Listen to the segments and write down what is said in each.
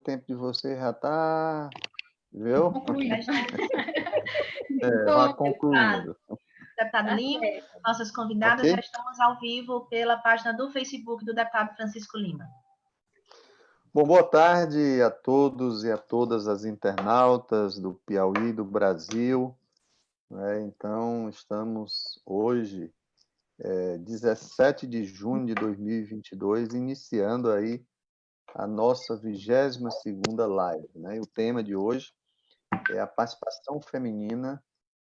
tempo de você já está, viu? Concluindo. Vá concluindo. Deputado Lima, nossas convidadas Ok? já estamos ao vivo pela página do Facebook do deputado Francisco Lima. Bom, boa tarde a todos e a todas as internautas do Piauí, do Brasil. Então, estamos hoje, 17 de junho de 2022, iniciando aí a nossa 22ª live. E o tema de hoje é a participação feminina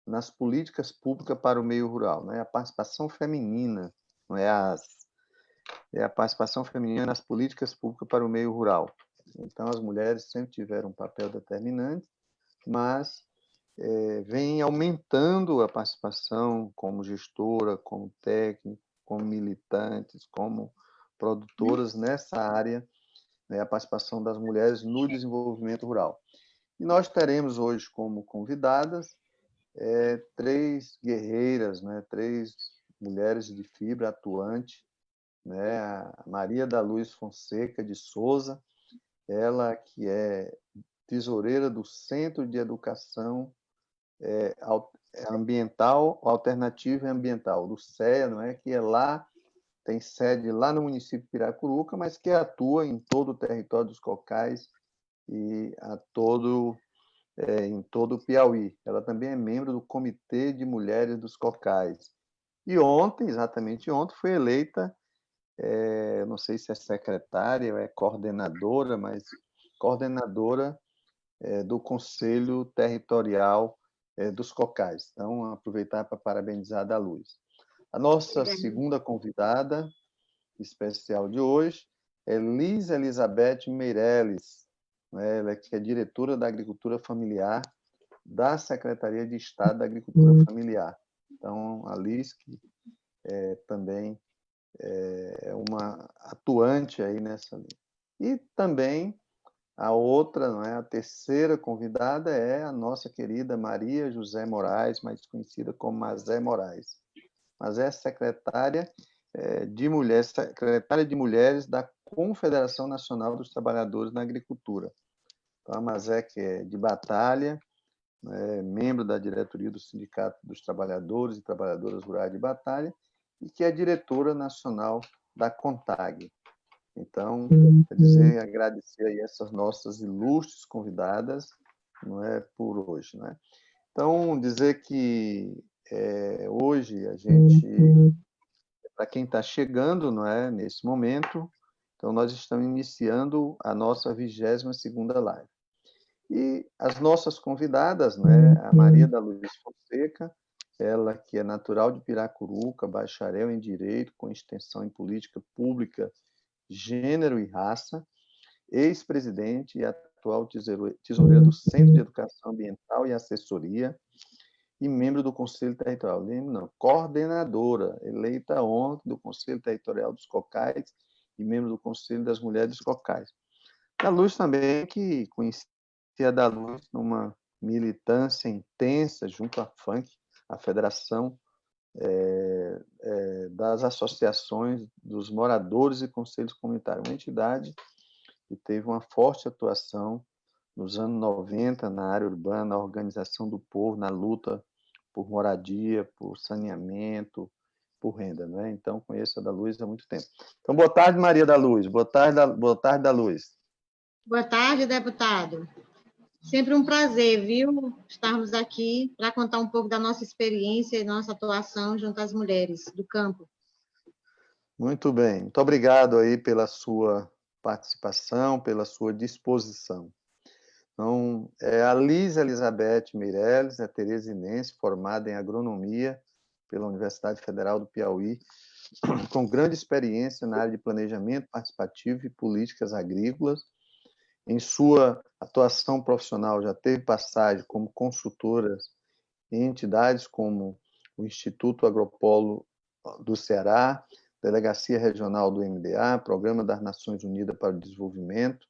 nas políticas públicas para o meio rural. A participação feminina, não é a participação feminina nas políticas públicas para o meio rural. Então, as mulheres sempre tiveram um papel determinante, mas vem aumentando a participação como gestora, como técnico, como militantes, como produtoras nessa área, a participação das mulheres no desenvolvimento rural. E nós teremos hoje como convidadas 3 guerreiras, 3 mulheres de fibra atuante, a Maria da Luz Fonseca de Souza, ela que é tesoureira do Centro de Educação Ambiental, Alternativa e Ambiental, do CEA, que é lá, tem sede lá no município de Piracuruca, mas que atua em todo o território dos Cocais e em todo o Piauí. Ela também é membro do Comitê de Mulheres dos Cocais. E ontem, exatamente ontem, foi eleita, não sei se é secretária ou é coordenadora, mas coordenadora do Conselho Territorial dos Cocais. Então, aproveitar para parabenizar a da Luz. A nossa segunda convidada especial de hoje é Liz Elizabeth Meirelles, ela que é diretora da Agricultura Familiar da Secretaria de Estado da Agricultura Familiar. Então, a Liz, que também é uma atuante aí nessa linha. E também a outra, a terceira convidada é a nossa querida Maria José Moraes, mais conhecida como Mazé Moraes. Mazé é secretária de Mulheres da Confederação Nacional dos Trabalhadores na Agricultura. Então, a Mazé, que é de Batalha, membro da diretoria do Sindicato dos Trabalhadores e Trabalhadoras Rurais de Batalha, e que é diretora nacional da CONTAG. Então, quer dizer, agradecer aí essas nossas ilustres convidadas, por hoje. Então, dizer que hoje a gente, para quem está chegando, nesse momento, então nós estamos iniciando a nossa 22ª live. E as nossas convidadas, a Maria da Luz Fonseca, ela que é natural de Piracuruca, bacharel em Direito, com extensão em Política Pública, Gênero e Raça, ex-presidente e atual tesoureira do Centro de Educação Ambiental e Assessoria e membro do Conselho Territorial. Não, coordenadora, eleita ontem do Conselho Territorial dos Cocais e membro do Conselho das Mulheres dos Cocais. Da Luz também, que conhecia a da Luz numa militância intensa junto à FANC, a Federação das Associações dos Moradores e Conselhos Comunitários, uma entidade que teve uma forte atuação nos anos 90 na área urbana, na organização do povo, na luta por moradia, por saneamento, por renda. Então, conheço a da Luz há muito tempo. Então, boa tarde, Maria da Luz. Boa tarde, da Luz. Boa tarde, deputado. Sempre um prazer, viu, estarmos aqui para contar um pouco da nossa experiência e nossa atuação junto às mulheres do campo. Muito bem. Muito obrigado aí pela sua participação, pela sua disposição. Então, a Liz Elizabeth Meirelles é teresinense, formada em agronomia pela Universidade Federal do Piauí, com grande experiência na área de planejamento participativo e políticas agrícolas. Em sua atuação profissional, já teve passagem como consultora em entidades como o Instituto Agropolo do Ceará, Delegacia Regional do MDA, Programa das Nações Unidas para o Desenvolvimento.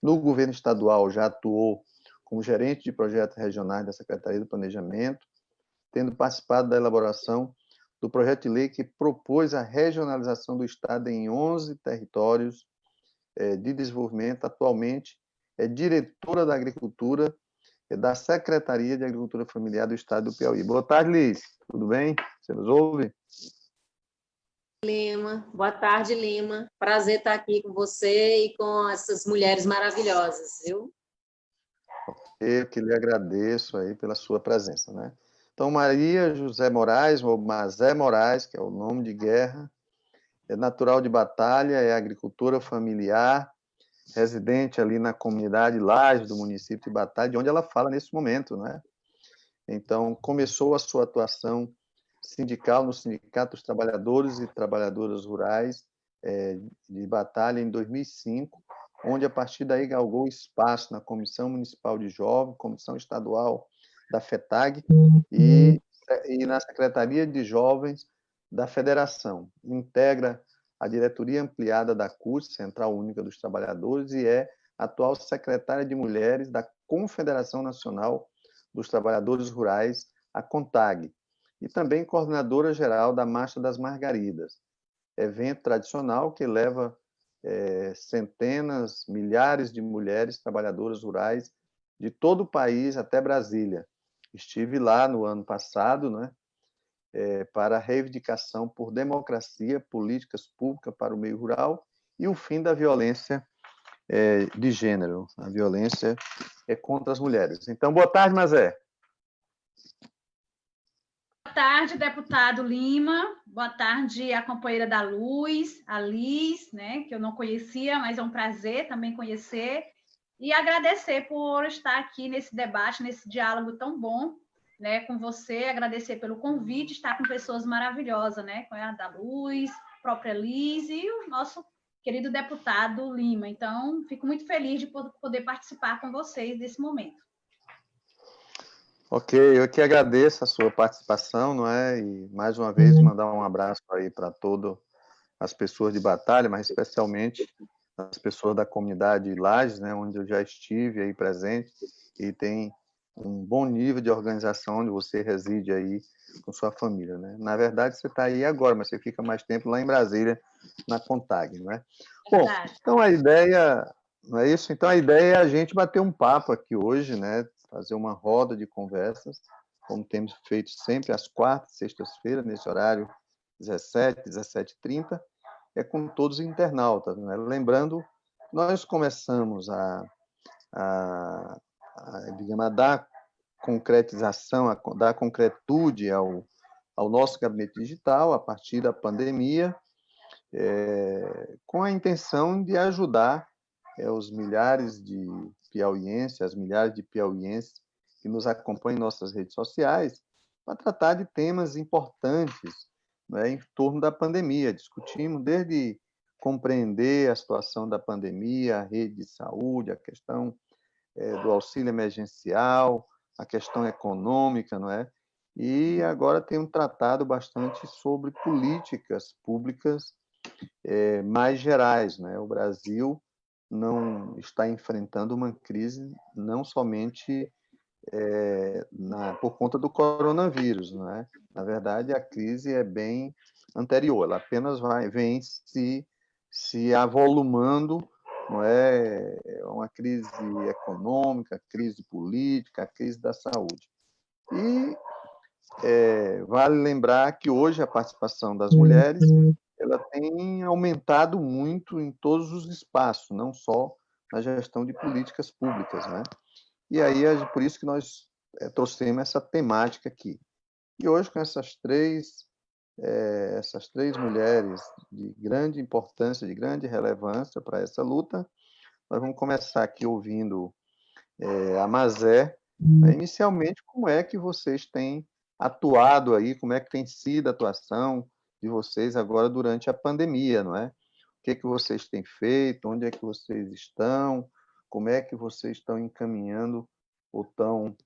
No governo estadual, já atuou como gerente de projetos regionais da Secretaria do Planejamento, tendo participado da elaboração do projeto de lei que propôs a regionalização do Estado em 11 territórios de desenvolvimento. Atualmente, é diretora da Agricultura, da Secretaria de Agricultura Familiar do Estado do Piauí. Boa tarde, Liz. Tudo bem? Você nos ouve? Lima. Boa tarde, Lima. Prazer estar aqui com você e com essas mulheres maravilhosas, viu? Eu que lhe agradeço aí pela sua presença, né? Então, Maria José Moraes, ou Mazé Moraes, que é o nome de guerra, é natural de Batalha, é agricultora familiar, residente ali na comunidade Lajes do município de Batalha, de onde ela fala nesse momento, né? Então, começou a sua atuação sindical no Sindicato dos Trabalhadores e Trabalhadoras Rurais de Batalha em 2005, onde a partir daí galgou espaço na Comissão Municipal de Jovens, Comissão Estadual da FETAG e na Secretaria de Jovens da Federação. Integra a diretoria ampliada da CUT, Central Única dos Trabalhadores, e é atual secretária de Mulheres da Confederação Nacional dos Trabalhadores Rurais, a CONTAG, e também coordenadora geral da Marcha das Margaridas, evento tradicional que leva centenas, milhares de mulheres trabalhadoras rurais de todo o país até Brasília. Estive lá no ano passado, né, para a reivindicação por democracia, políticas públicas para o meio rural e o fim da violência de gênero. A violência é contra as mulheres. Então, boa tarde, Mazé. Boa tarde, deputado Lima. Boa tarde, a companheira da Luz, a Liz, né, que eu não conhecia, mas é um prazer também conhecer. E agradecer por estar aqui nesse debate, nesse diálogo tão bom, né, com você. Agradecer pelo convite, estar com pessoas maravilhosas, né, com a da Luz, a própria Liz e o nosso querido deputado Lima. Então, fico muito feliz de poder participar com vocês nesse momento. Ok, eu que agradeço a sua participação, não é? E mais uma vez mandar um abraço aí para todas as pessoas de Batalha, mas especialmente as pessoas da comunidade Lajes, né, onde eu já estive aí presente e tem um bom nível de organização onde você reside aí com sua família, né? Na verdade, você está aí agora, mas você fica mais tempo lá em Brasília, na CONTAG, não é? Bom, então a ideia, não é isso? Então a ideia é a gente bater um papo aqui hoje, né? Fazer uma roda de conversas, como temos feito sempre às quartas, sextas-feiras, nesse horário 17, 17h30, com todos os internautas, né? Lembrando, nós começamos digamos, a dar concretização, a dar concretude ao nosso gabinete digital a partir da pandemia, com a intenção de ajudar os milhares de piauienses, as milhares de piauienses que nos acompanham em nossas redes sociais, para tratar de temas importantes, né, em torno da pandemia. Discutimos desde compreender a situação da pandemia, a rede de saúde, a questão do auxílio emergencial, a questão econômica, não é? E agora temos tratado bastante sobre políticas públicas mais gerais, né? O Brasil não está enfrentando uma crise não somente por conta do coronavírus, não é? Na verdade, a crise é bem anterior, ela apenas vem se avolumando, não é? É uma crise econômica, crise política, a crise da saúde. E vale lembrar que hoje a participação das mulheres ela tem aumentado muito em todos os espaços, não só na gestão de políticas públicas, né? E aí é por isso que nós trouxemos essa temática aqui. E hoje, com essas três mulheres de grande importância, de grande relevância para essa luta, nós vamos começar aqui ouvindo a Mazé, né? Inicialmente, como é que vocês têm atuado aí, como é que tem sido a atuação de vocês agora durante a pandemia, não é? O que vocês têm feito, onde é que vocês estão, como é que vocês estão encaminhando ou estão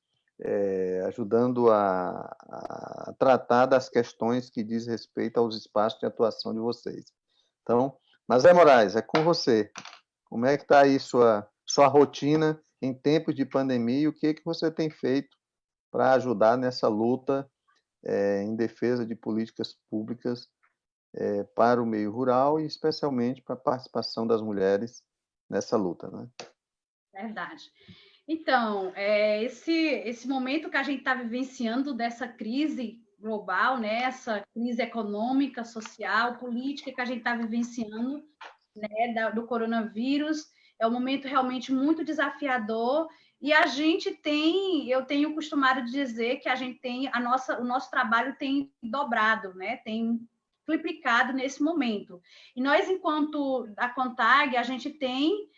ajudando a tratar das questões que diz respeito aos espaços de atuação de vocês. Então, Mazé Moraes, é com você. Como é que está aí sua rotina em tempos de pandemia e o que você tem feito para ajudar nessa luta em defesa de políticas públicas para o meio rural e especialmente para a participação das mulheres nessa luta, né? Verdade. Então, esse momento que a gente está vivenciando dessa crise global, né, essa crise econômica, social, política que a gente está vivenciando, né, do coronavírus, é um momento realmente muito desafiador e a gente eu tenho costumado dizer que a gente tem, o nosso trabalho tem dobrado, né, tem triplicado nesse momento. E nós, enquanto a CONTAG, a gente tem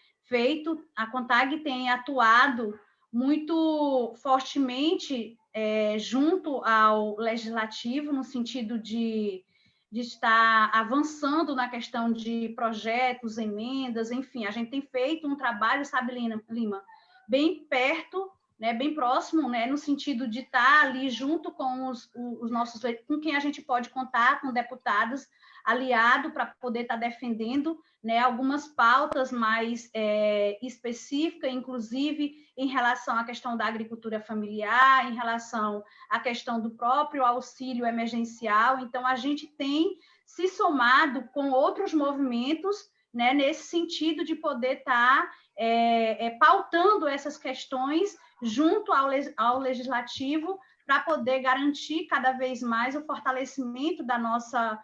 a CONTAG tem atuado muito fortemente junto ao Legislativo, no sentido de estar avançando na questão de projetos, emendas, enfim, a gente tem feito um trabalho, sabe, Lima, bem perto, né, bem próximo, né, no sentido de estar ali junto com os nossos, com quem a gente pode contar, com deputados, aliado para poder estar defendendo, né, algumas pautas mais específicas, inclusive em relação à questão da agricultura familiar, em relação à questão do próprio auxílio emergencial. Então, a gente tem se somado com outros movimentos, né, nesse sentido de poder estar pautando essas questões junto ao legislativo para poder garantir cada vez mais o fortalecimento da nossa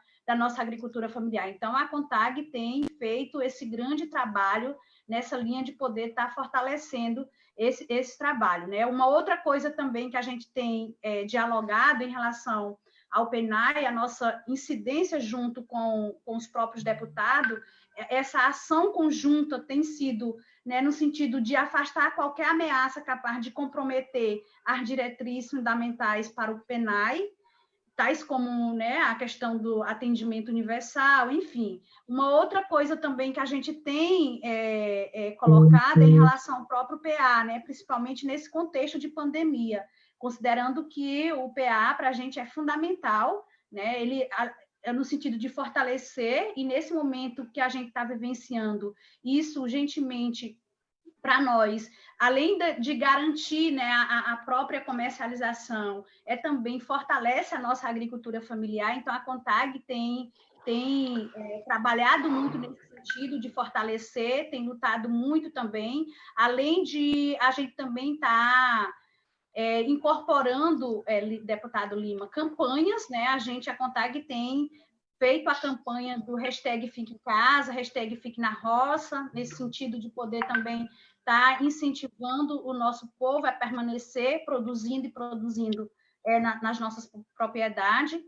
agricultura familiar. Então, a CONTAG tem feito esse grande trabalho nessa linha de poder estar fortalecendo esse trabalho, né? Uma outra coisa também que a gente tem dialogado em relação ao PENAI, a nossa incidência junto com os próprios deputados, essa ação conjunta tem sido, né, no sentido de afastar qualquer ameaça capaz de comprometer as diretrizes fundamentais para o PENAI, tais como, né, a questão do atendimento universal, enfim. Uma outra coisa também que a gente tem colocado é em relação ao próprio PA, né, principalmente nesse contexto de pandemia, considerando que o PA para a gente é fundamental, né, ele no sentido de fortalecer, e nesse momento que a gente está vivenciando isso urgentemente para nós, além de garantir, né, a própria comercialização, também fortalece a nossa agricultura familiar. Então, a CONTAG tem trabalhado muito nesse sentido de fortalecer, tem lutado muito também, além de a gente também estar incorporando, deputado Lima, campanhas, né? A CONTAG tem feito a campanha do hashtag Fique em Casa, hashtag Fique na Roça, nesse sentido de poder também estar incentivando o nosso povo a permanecer produzindo e produzindo nas nossas propriedades.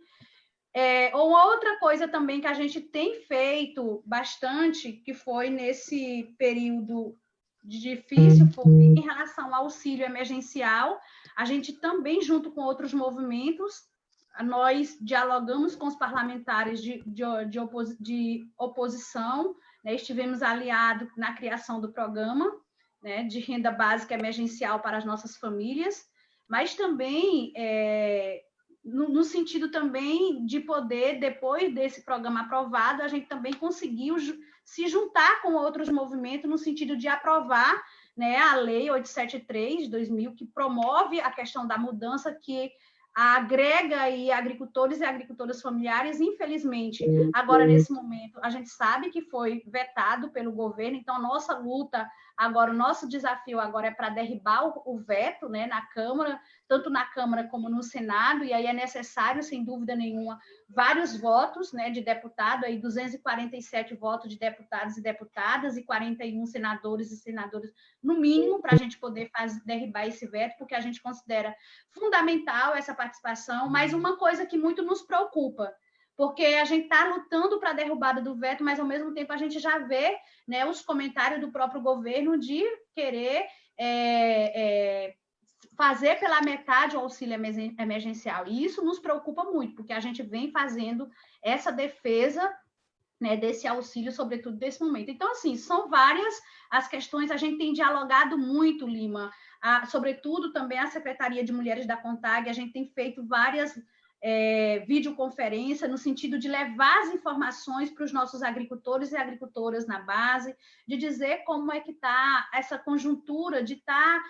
Uma outra coisa também que a gente tem feito bastante, que foi nesse período difícil, foi em relação ao auxílio emergencial. A gente também, junto com outros movimentos, nós dialogamos com os parlamentares de oposição, né? Estivemos aliados na criação do programa, né, de renda básica emergencial para as nossas famílias, mas também no sentido também de poder, depois desse programa aprovado, a gente também conseguiu se juntar com outros movimentos no sentido de aprovar, né, a Lei 873 de 2000, que promove a questão da mudança, que agrega aí agricultores e agricultoras familiares. Infelizmente, agora, nesse momento, a gente sabe que foi vetado pelo governo, então a nossa luta agora, o nosso desafio agora é para derribar o veto, né, na Câmara, tanto na Câmara como no Senado, e aí é necessário, sem dúvida nenhuma, vários votos, né, de deputado, aí 247 votos de deputados e deputadas e 41 senadores e senadoras, no mínimo, para a gente poder derribar esse veto, porque a gente considera fundamental essa participação, mas uma coisa que muito nos preocupa, porque a gente está lutando para a derrubada do veto, mas, ao mesmo tempo, a gente já vê, né, os comentários do próprio governo de querer fazer pela metade o auxílio emergencial. E isso nos preocupa muito, porque a gente vem fazendo essa defesa, né, desse auxílio, sobretudo desse momento. Então, assim, são várias as questões, a gente tem dialogado muito, Lima, sobretudo também a Secretaria de Mulheres da CONTAG, a gente tem feito várias videoconferência, no sentido de levar as informações para os nossos agricultores e agricultoras na base, de dizer como é que está essa conjuntura, de estar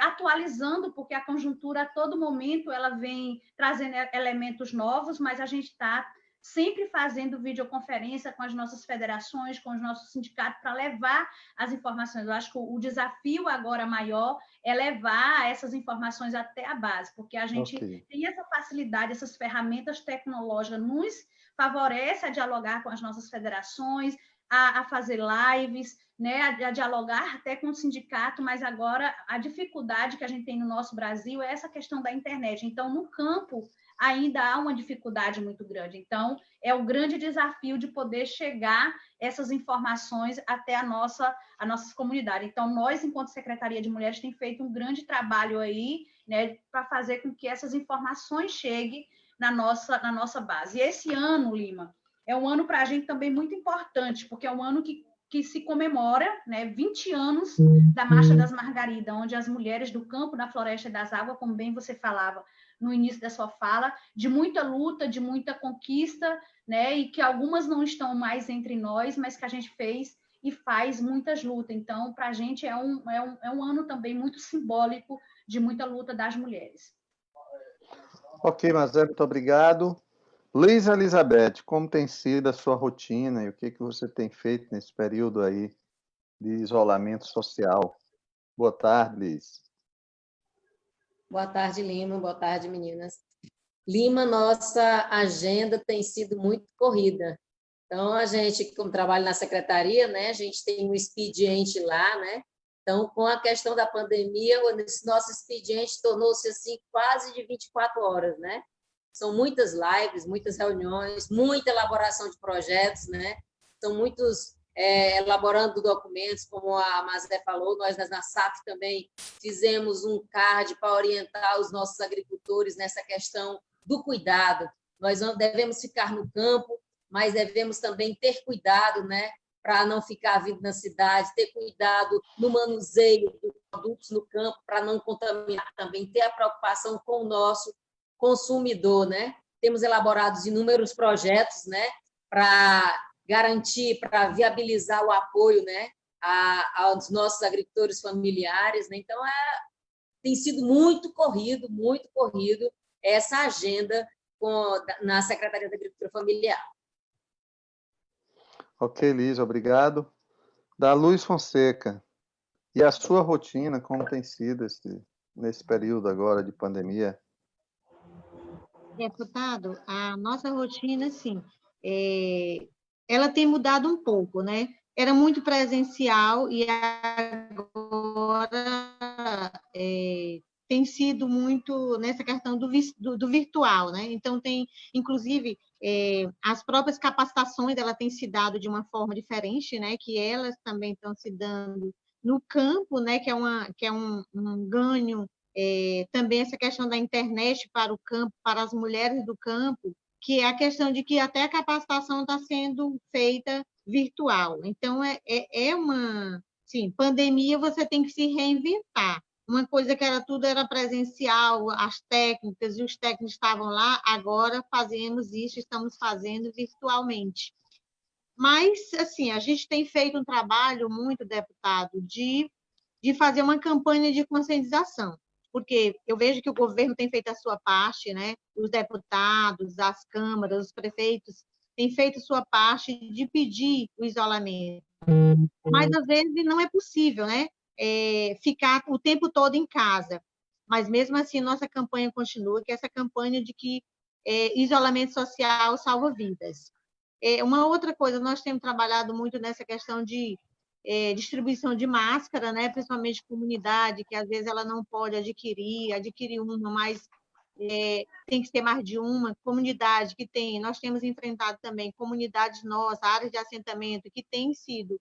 atualizando, porque a conjuntura, a todo momento, ela vem trazendo elementos novos, mas a gente está sempre fazendo videoconferência com as nossas federações, com os nossos sindicatos, para levar as informações. Eu acho que o desafio agora maior é levar essas informações até a base, porque a gente tem essa facilidade, essas ferramentas tecnológicas nos favorece a dialogar com as nossas federações, a fazer lives, né, a dialogar até com o sindicato, mas agora a dificuldade que a gente tem no nosso Brasil é essa questão da internet. Então, no campo, ainda há uma dificuldade muito grande. Então, é o grande desafio de poder chegar essas informações até a nossa comunidade. Então, nós, enquanto Secretaria de Mulheres, tem feito um grande trabalho aí, né, para fazer com que essas informações cheguem na nossa base. E esse ano, Lima, é um ano para a gente também muito importante, porque é um ano que se comemora, né, 20 anos da Marcha das Margaridas, onde as mulheres do campo, da floresta e das águas, como bem você falava no início da sua fala, de muita luta, de muita conquista, né, e que algumas não estão mais entre nós, mas que a gente fez e faz muitas lutas. Então, para a gente é um ano também muito simbólico de muita luta das mulheres. Ok, Mazé, muito obrigado. Luísa Elizabeth, como tem sido a sua rotina e o que você tem feito nesse período aí de isolamento social? Boa tarde, Liz. Boa tarde, Lima. Boa tarde, meninas. Lima, nossa agenda tem sido muito corrida. Então, a gente, como trabalha na secretaria, né, a gente tem um expediente lá, né? Então, com a questão da pandemia, esse nosso expediente tornou-se assim quase de 24 horas, né? São muitas lives, muitas reuniões, muita elaboração de projetos, né? São muitos elaborando documentos, como a Mazé falou, nós na SAF também fizemos um card para orientar os nossos agricultores nessa questão do cuidado. Nós não devemos ficar no campo, mas devemos também ter cuidado, né, para não ficar vindo na cidade, ter cuidado no manuseio dos produtos no campo, para não contaminar também, ter a preocupação com o nosso consumidor, né? Temos elaborado inúmeros projetos, né, para garantir, para viabilizar o apoio, né, aos nossos agricultores familiares, né? Então, tem sido muito corrido essa agenda na Secretaria da Agricultura Familiar. Ok, Liz, obrigado. Da Luz Fonseca, e a sua rotina, como tem sido nesse período agora de pandemia? Deputado, a nossa rotina, sim, ela tem mudado um pouco, né? Era muito presencial e agora tem sido muito nessa questão do virtual, né? Então, tem, inclusive, as próprias capacitações, ela tem se dado de uma forma diferente, né? Que elas também estão se dando no campo, né? Que é um ganho, também essa questão da internet para o campo, para as mulheres do campo, que é a questão de que até a capacitação está sendo feita virtual. Então, sim, pandemia você tem que se reinventar. Uma coisa que tudo era presencial, as técnicas e os técnicos estavam lá, agora fazemos isso, estamos fazendo virtualmente. Mas, assim, a gente tem feito um trabalho muito, deputado, de fazer uma campanha de conscientização, porque eu vejo que o governo tem feito a sua parte, né? Os deputados, as câmaras, os prefeitos têm feito a sua parte de pedir o isolamento. Mas, às vezes, não é possível, né? Ficar o tempo todo em casa. Mas, mesmo assim, nossa campanha continua, que é essa campanha de que isolamento social salva vidas. Uma outra coisa, nós temos trabalhado muito nessa questão de distribuição de máscara, né? Principalmente comunidade, que às vezes ela não pode adquirir uma, mas tem que ter mais de uma. Comunidade que tem, nós temos enfrentado também comunidades nossas, áreas de assentamento, que tem sido,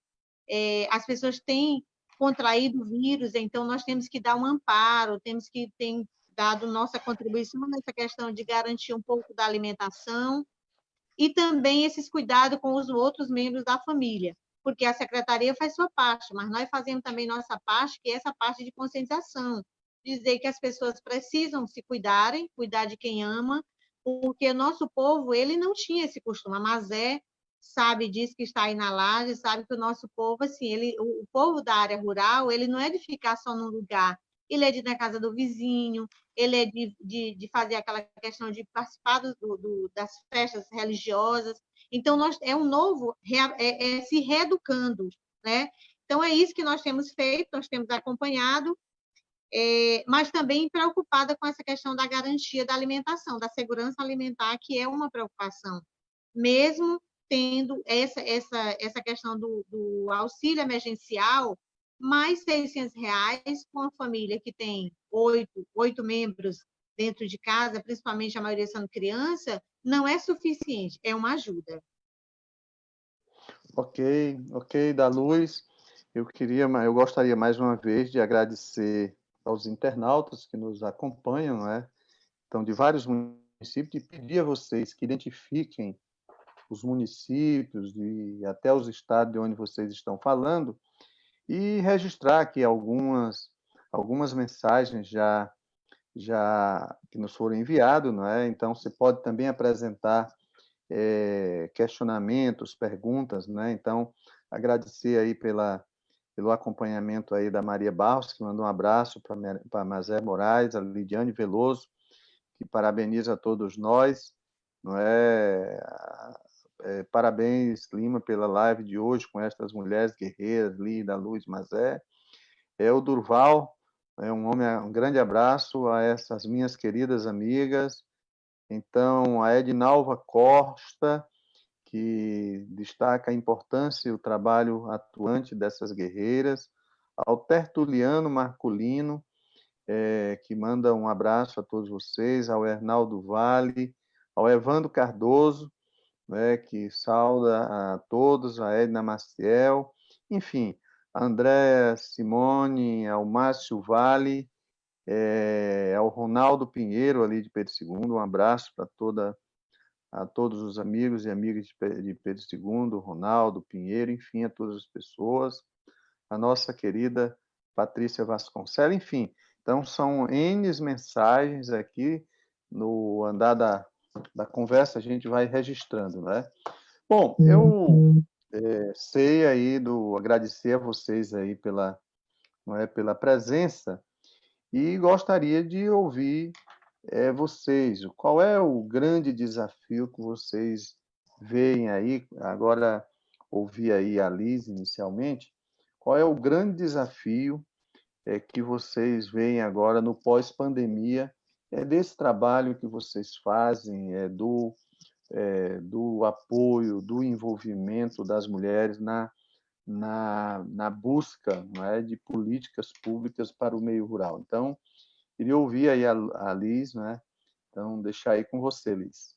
as pessoas têm contraído o vírus, então nós temos que dar um amparo, temos que ter dado nossa contribuição nessa questão de garantir um pouco da alimentação e também esses cuidados com os outros membros da família, porque a secretaria faz sua parte, mas nós fazemos também nossa parte, que é essa parte de conscientização, dizer que as pessoas precisam se cuidarem, cuidar de quem ama, porque o nosso povo, ele não tinha esse costume. A Mazé sabe disso, que está aí na laje, sabe que o nosso povo, assim, o povo da área rural, ele não é de ficar só num lugar, ele é de ir na casa do vizinho, ele é de fazer aquela questão de participar das festas religiosas. Então, é um novo, se reeducando, né? Então, é isso que nós temos feito, nós temos acompanhado, mas também preocupada com essa questão da garantia da alimentação, da segurança alimentar, que é uma preocupação, mesmo tendo essa questão do auxílio emergencial, mais R$600 com uma família que tem oito membros dentro de casa, principalmente a maioria sendo criança, não é suficiente, é uma ajuda. Ok, da Luz. Eu gostaria mais uma vez de agradecer aos internautas que nos acompanham, né? Então, de vários municípios, e pedir a vocês que identifiquem os municípios e até os estados de onde vocês estão falando e registrar aqui algumas mensagens já que nos foram enviadas, não é? Então, você pode também apresentar questionamentos, perguntas, né? Então, agradecer aí pelo acompanhamento aí da Maria Barros, que mandou um abraço para a Mazé Moraes, a Lidiane Veloso, que parabeniza a todos nós, não é? Parabéns, Lima, pela live de hoje com estas mulheres guerreiras, Lida, Luz, Mazé. O Durval, um grande abraço a essas minhas queridas amigas. Então, a Edinalva Costa, que destaca a importância e o trabalho atuante dessas guerreiras, ao Tertuliano Marculino, que manda um abraço a todos vocês, ao Hernaldo Vale, ao Evandro Cardoso, né, que sauda a todos, a Edna Maciel, enfim, a Andréa Simone, ao Márcio Vale, ao Ronaldo Pinheiro, ali de Pedro II, um abraço para a todos os amigos e amigas de Pedro II, Ronaldo Pinheiro, enfim, a todas as pessoas, a nossa querida Patrícia Vasconcelos, enfim. Então, são N mensagens aqui no andar da conversa, a gente vai registrando, né? Bom, eu sei aí agradecer a vocês aí pela presença e gostaria de ouvir vocês. Qual é o grande desafio que vocês veem aí? Agora, ouvi aí a Liz inicialmente. Qual é o grande desafio que vocês veem agora no pós-pandemia, desse trabalho que vocês fazem, do apoio, do envolvimento das mulheres na busca, não é, de políticas públicas para o meio rural? Então, queria ouvir aí a Liz, né? Então, deixar aí com você, Liz.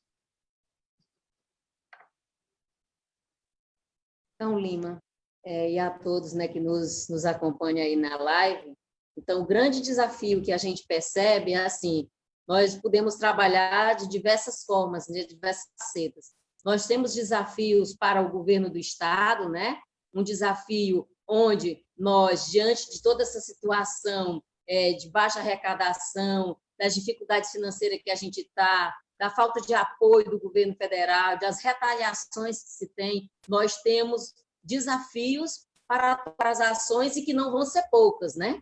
Então, Lima, e a todos, né, que nos acompanham aí na live, então, o grande desafio que a gente percebe é assim, nós podemos trabalhar de diversas formas, de diversas facetas. Nós temos desafios para o governo do Estado, né? Um desafio onde nós, diante de toda essa situação de baixa arrecadação, das dificuldades financeiras que a gente está, da falta de apoio do governo federal, das retaliações que se tem, nós temos desafios para as ações e que não vão ser poucas, né?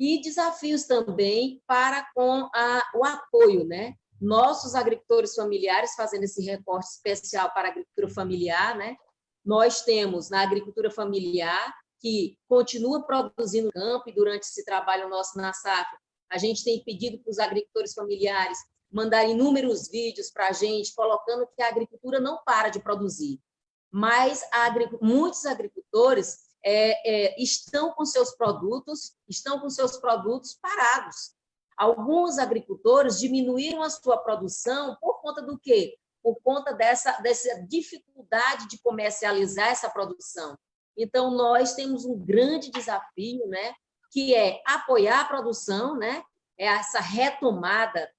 E desafios também para com o apoio, né? Nossos agricultores familiares, fazendo esse recorte especial para a agricultura familiar, né? Nós temos na agricultura familiar, que continua produzindo no campo, e durante esse trabalho nosso na safra, a gente tem pedido para os agricultores familiares mandarem inúmeros vídeos para a gente, colocando que a agricultura não para de produzir. Mas muitos agricultores estão com seus produtos parados. Alguns agricultores diminuíram a sua produção por conta do quê? Por conta dessa dificuldade de comercializar essa produção. Então, nós temos um grande desafio, né, que é apoiar a produção, né, essa retomada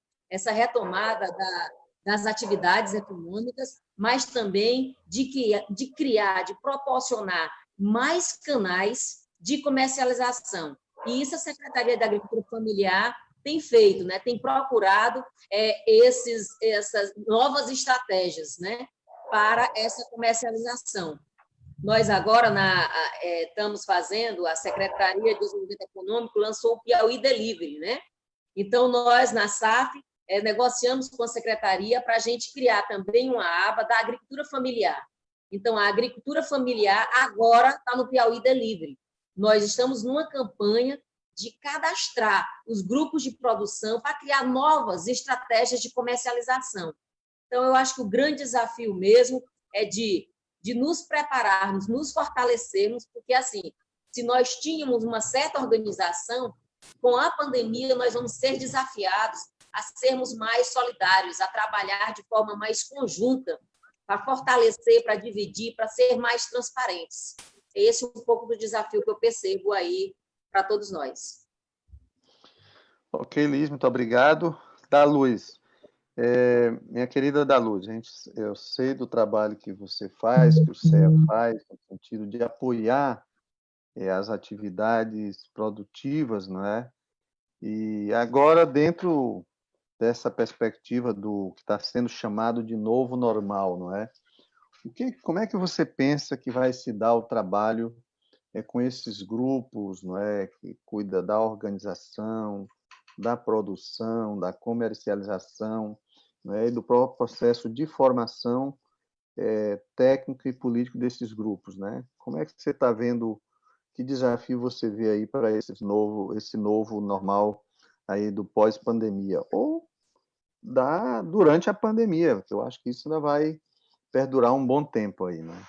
das atividades econômicas, mas também de criar, de proporcionar mais canais de comercialização. E isso a Secretaria da Agricultura Familiar tem feito, né? Tem procurado essas novas estratégias, né? Para essa comercialização. Nós agora estamos fazendo, a Secretaria de Desenvolvimento Econômico lançou o Piauí Delivery, né? Então, nós, na SAF, negociamos com a Secretaria para a gente criar também uma aba da agricultura familiar. Então, a agricultura familiar agora está no Piauí Delivery. Nós estamos numa campanha de cadastrar os grupos de produção para criar novas estratégias de comercialização. Então, eu acho que o grande desafio mesmo é de nos prepararmos, nos fortalecermos, porque, assim, se nós tínhamos uma certa organização, com a pandemia nós vamos ser desafiados a sermos mais solidários, a trabalhar de forma mais conjunta, para fortalecer, para dividir, para ser mais transparentes. Esse é um pouco do desafio que eu percebo aí para todos nós. Ok, Liz, muito obrigado. Daluz, minha querida Daluz, eu sei do trabalho que você faz, que o CEA faz, no sentido de apoiar as atividades produtivas, não é? E agora, dentro dessa perspectiva do que está sendo chamado de novo normal, não é? Como é que você pensa que vai se dar o trabalho com esses grupos, não é, que cuida da organização, da produção, da comercialização, não é, e do próprio processo de formação técnico e político desses grupos, né? Como é que você está vendo, que desafio você vê aí para esse novo normal aí do pós-pandemia ou durante a pandemia? Eu acho que isso ainda vai perdurar um bom tempo aí, né?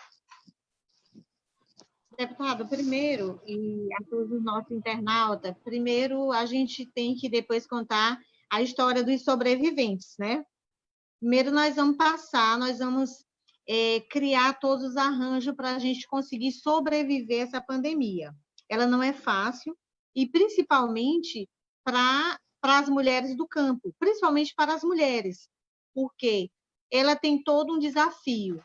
Deputado, primeiro, e a todos os nossos internautas, primeiro a gente tem que depois contar a história dos sobreviventes, né? Primeiro nós vamos criar todos os arranjos para a gente conseguir sobreviver a essa pandemia. Ela não é fácil, e principalmente para as mulheres do campo, principalmente para as mulheres, porque ela tem todo um desafio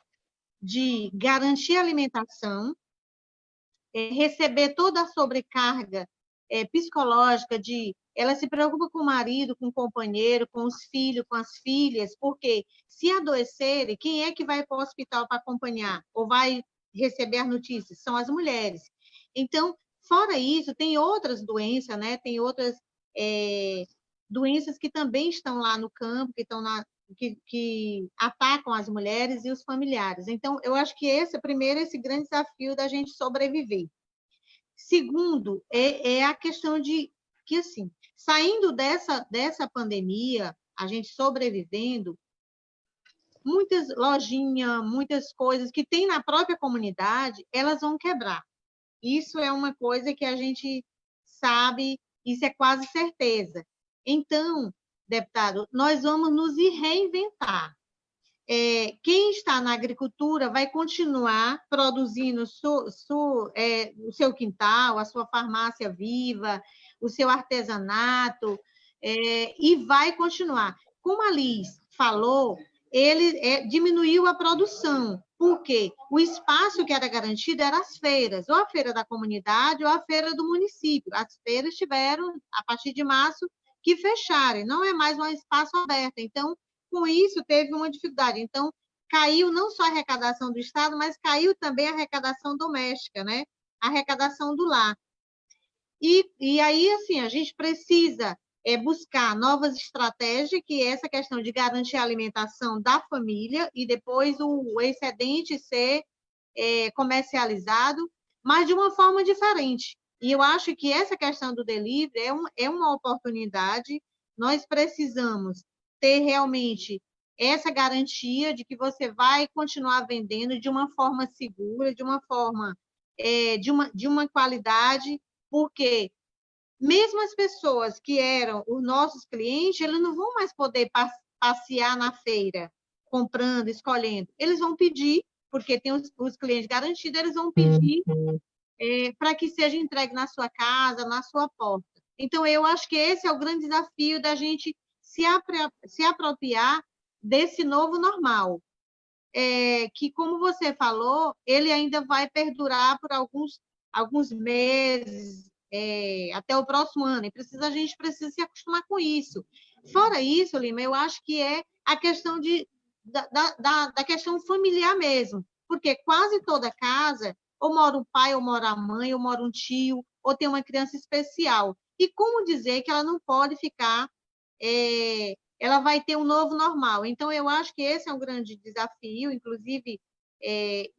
de garantir a alimentação, receber toda a sobrecarga psicológica ela se preocupa com o marido, com o companheiro, com os filhos, com as filhas, porque se adoecerem, quem é que vai para o hospital para acompanhar ou vai receber as notícias? São as mulheres. Então, fora isso, tem outras doenças, né? Tem outras doenças que também estão lá no campo, que atacam as mulheres e os familiares. Então, eu acho que primeiro, esse grande desafio da gente sobreviver. Segundo, é a questão de que, assim, saindo dessa pandemia, a gente sobrevivendo, muitas lojinhas, muitas coisas que tem na própria comunidade, elas vão quebrar. Isso é uma coisa que a gente sabe, isso é quase certeza. Então, deputado, nós vamos nos reinventar. Quem está na agricultura vai continuar produzindo o seu quintal, a sua farmácia viva, o seu artesanato, e vai continuar. Como a Liz falou, ele diminuiu a produção, porque o espaço que era garantido eram as feiras, ou a feira da comunidade ou a feira do município. As feiras tiveram, a partir de março, que fecharem, não é mais um espaço aberto. Então, com isso, teve uma dificuldade. Então, caiu não só a arrecadação do Estado, mas caiu também a arrecadação doméstica, né? A arrecadação do lar. E aí, assim, a gente precisa buscar novas estratégias, que é essa questão de garantir a alimentação da família e depois o excedente ser comercializado, mas de uma forma diferente. E eu acho que essa questão do delivery é uma oportunidade. Nós precisamos ter realmente essa garantia de que você vai continuar vendendo de uma forma segura, de uma forma de uma qualidade, porque mesmo as pessoas que eram os nossos clientes, eles não vão mais poder passear na feira, comprando, escolhendo. Eles vão pedir, porque tem os clientes garantidos, eles vão pedir para que seja entregue na sua casa, na sua porta. Então, eu acho que esse é o grande desafio da gente se apropriar desse novo normal, que, como você falou, ele ainda vai perdurar por alguns meses, até o próximo ano, e a gente precisa se acostumar com isso. Fora isso, Lima, eu acho que é a questão da questão familiar mesmo. porque quase toda casa, ou mora um pai, ou mora a mãe, ou mora um tio, ou tem uma criança especial. E como dizer que ela não pode ficar, ela vai ter um novo normal? Então, eu acho que esse é um grande desafio, inclusive,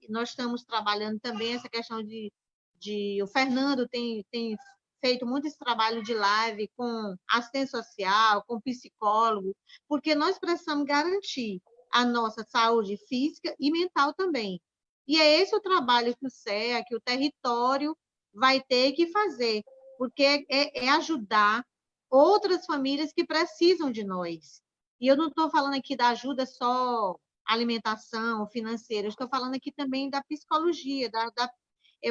nós estamos trabalhando também essa questão o Fernando tem feito muito esse trabalho de live com assistente social, com psicólogo, porque nós precisamos garantir a nossa saúde física e mental também. E é esse o trabalho que o CEA, que o território vai ter que fazer, porque é ajudar outras famílias que precisam de nós. E eu não estou falando aqui da ajuda só alimentação, financeira, eu estou falando aqui também da psicologia,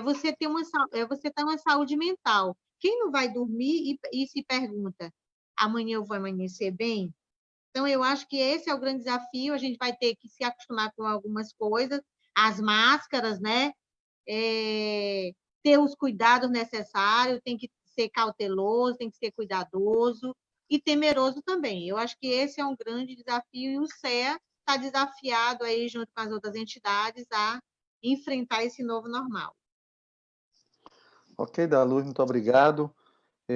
você ter uma saúde mental. Quem não vai dormir e se pergunta, amanhã eu vou amanhecer bem? Então, eu acho que esse é o grande desafio, a gente vai ter que se acostumar com algumas coisas, as máscaras, né? Ter os cuidados necessários, tem que ser cauteloso, tem que ser cuidadoso e temeroso também. Eu acho que esse é um grande desafio e o CEA está desafiado aí, junto com as outras entidades, a enfrentar esse novo normal. Ok, Daluz, muito obrigado.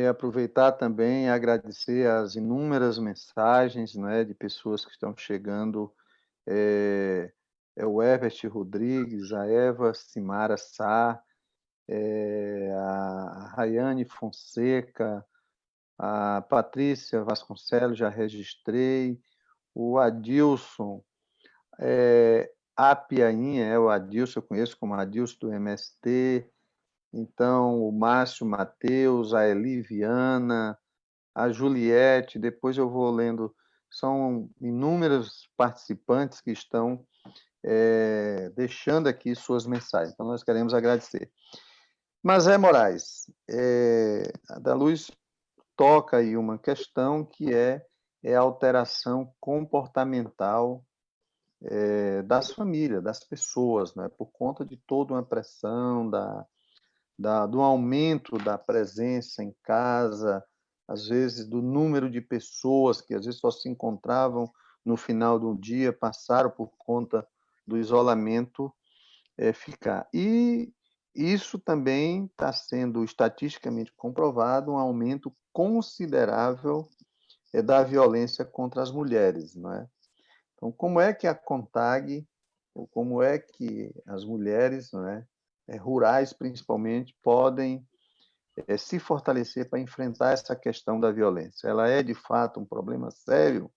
Aproveitar também e agradecer as inúmeras mensagens, né, de pessoas que estão chegando. O Herbert Rodrigues, a Eva Simara Sá, a Rayane Fonseca, a Patrícia Vasconcelos, já registrei, o Adilson, a Piainha, o Adilson, eu conheço como Adilson do MST, então o Márcio Mateus, a Eliviana, a Juliette, depois eu vou lendo, são inúmeros participantes que estão deixando aqui suas mensagens, então nós queremos agradecer. Mazé Moraes, a Daluz toca aí uma questão que é a alteração comportamental das famílias, das pessoas, né? Por conta de toda uma pressão, do aumento da presença em casa, às vezes do número de pessoas que às vezes só se encontravam no final do dia, passaram por conta do isolamento ficar. E isso também está sendo estatisticamente comprovado, um aumento considerável da violência contra as mulheres, não é? Então, como é que a CONTAG, ou como é que as mulheres, não é, rurais principalmente, podem se fortalecer para enfrentar essa questão da violência? Ela é, de fato, um problema sério?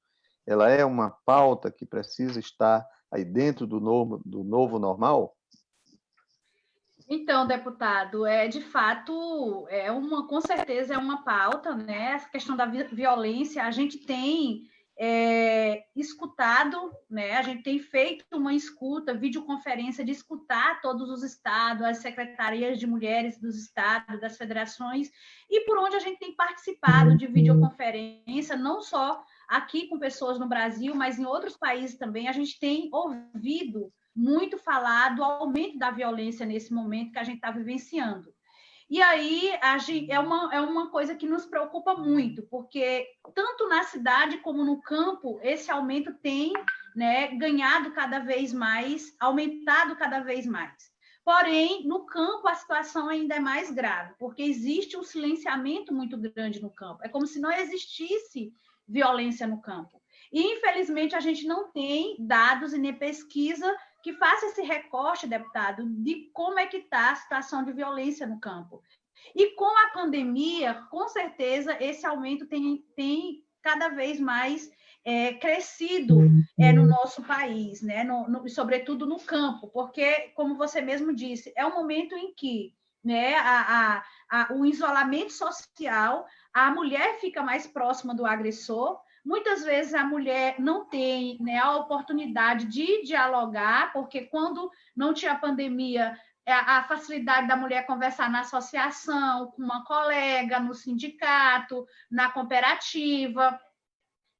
Ela é uma pauta que precisa estar aí dentro do novo normal? Então, deputado, de fato, com certeza é uma pauta, né? Essa questão da violência, a gente tem escutado, né? A gente tem feito uma escuta, videoconferência de escutar todos os estados, as secretarias de mulheres dos estados, das federações, e por onde a gente tem participado de videoconferência, não só aqui com pessoas no Brasil, mas em outros países também, a gente tem ouvido muito falar do aumento da violência nesse momento que a gente está vivenciando. E aí é uma coisa que nos preocupa muito, porque tanto na cidade como no campo, esse aumento tem, né, ganhado cada vez mais, aumentado cada vez mais. Porém, no campo, a situação ainda é mais grave, porque existe um silenciamento muito grande no campo. É como se não existisse violência no campo. E, infelizmente, a gente não tem dados e nem pesquisa que faça esse recorte, deputado, de como é que está a situação de violência no campo. E com a pandemia, com certeza, esse aumento tem cada vez mais crescido no nosso país, né? Sobretudo no campo, porque, como você mesmo disse, é um momento em que, né, o isolamento social, a mulher fica mais próxima do agressor. Muitas vezes a mulher não tem, né, a oportunidade de dialogar, porque quando não tinha pandemia, a facilidade da mulher conversar na associação, com uma colega, no sindicato, na cooperativa,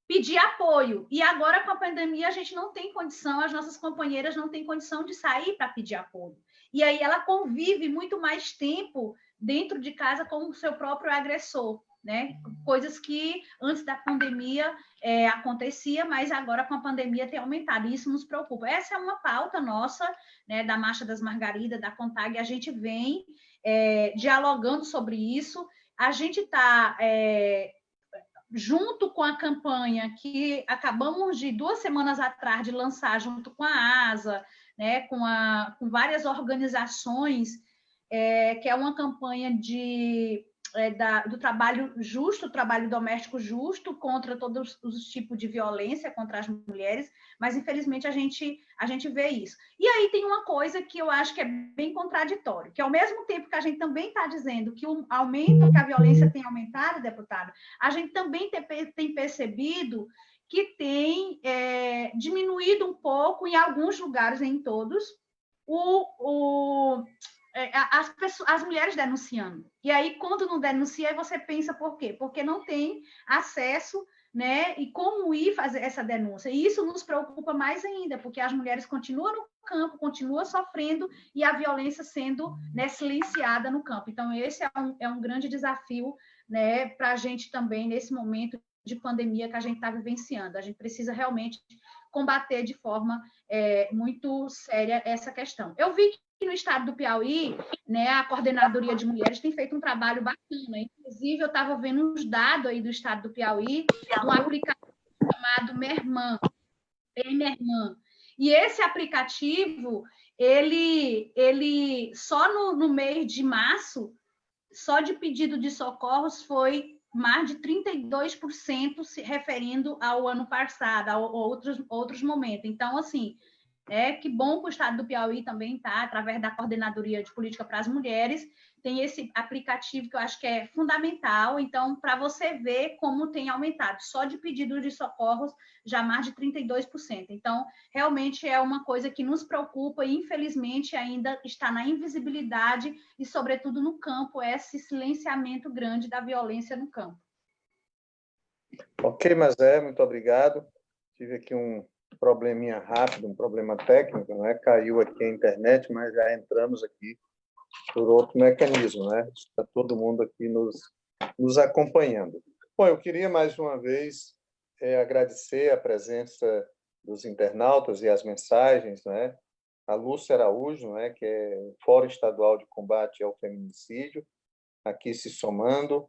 pedir apoio. E agora, com a pandemia, a gente não tem condição, as nossas companheiras não têm condição de sair para pedir apoio. E aí ela convive muito mais tempo dentro de casa com o seu próprio agressor. né? Coisas que antes da pandemia acontecia, mas agora com a pandemia tem aumentado, e isso nos preocupa. Essa é uma pauta nossa, né, da Marcha das Margaridas, da CONTAG, a gente vem dialogando sobre isso. A gente está junto com a campanha que acabamos de 2 semanas atrás de lançar, junto com a ASA, né, com várias organizações, que é uma campanha do trabalho justo, trabalho doméstico justo, contra todos os tipos de violência contra as mulheres, mas infelizmente a gente vê isso. E aí tem uma coisa que eu acho que é bem contraditório, que ao mesmo tempo que a gente também está dizendo que o aumento, que a violência tem aumentado, deputado, a gente também tem percebido que tem diminuído um pouco, em alguns lugares, nem em todos, as mulheres denunciando. E aí, quando não denuncia, você pensa por quê? Porque não tem acesso, né? E como ir fazer essa denúncia. E isso nos preocupa mais ainda, porque as mulheres continuam no campo, continuam sofrendo e a violência sendo, né, silenciada no campo. Então, esse é um grande desafio, né, para a gente também, nesse momento de pandemia que a gente está vivenciando. A gente precisa realmente combater de forma muito séria essa questão. Eu vi que no estado do Piauí, né, a Coordenadoria de Mulheres tem feito um trabalho bacana. Inclusive, eu estava vendo uns dados aí do estado do Piauí, um aplicativo chamado Merman, Merman. E esse aplicativo, ele só no mês de março, só de pedido de socorros foi mais de 32% se referindo ao ano passado, a outros momentos. Então, assim, que bom que o estado do Piauí também está, através da Coordenadoria de Política para as Mulheres, tem esse aplicativo que eu acho que é fundamental. Então, para você ver como tem aumentado, só de pedidos de socorros, já mais de 32%. Então, realmente é uma coisa que nos preocupa e, infelizmente, ainda está na invisibilidade e, sobretudo, no campo, esse silenciamento grande da violência no campo. Ok, Mazé, muito obrigado. Tive aqui um probleminha rápido, um problema técnico, não é? Caiu aqui a internet, mas já entramos aqui por outro mecanismo, né? Está todo mundo aqui nos acompanhando. Bom, eu queria mais uma vez agradecer a presença dos internautas e as mensagens, né? A Lúcia Araújo, né, que é Fórum Estadual de Combate ao Feminicídio, aqui se somando,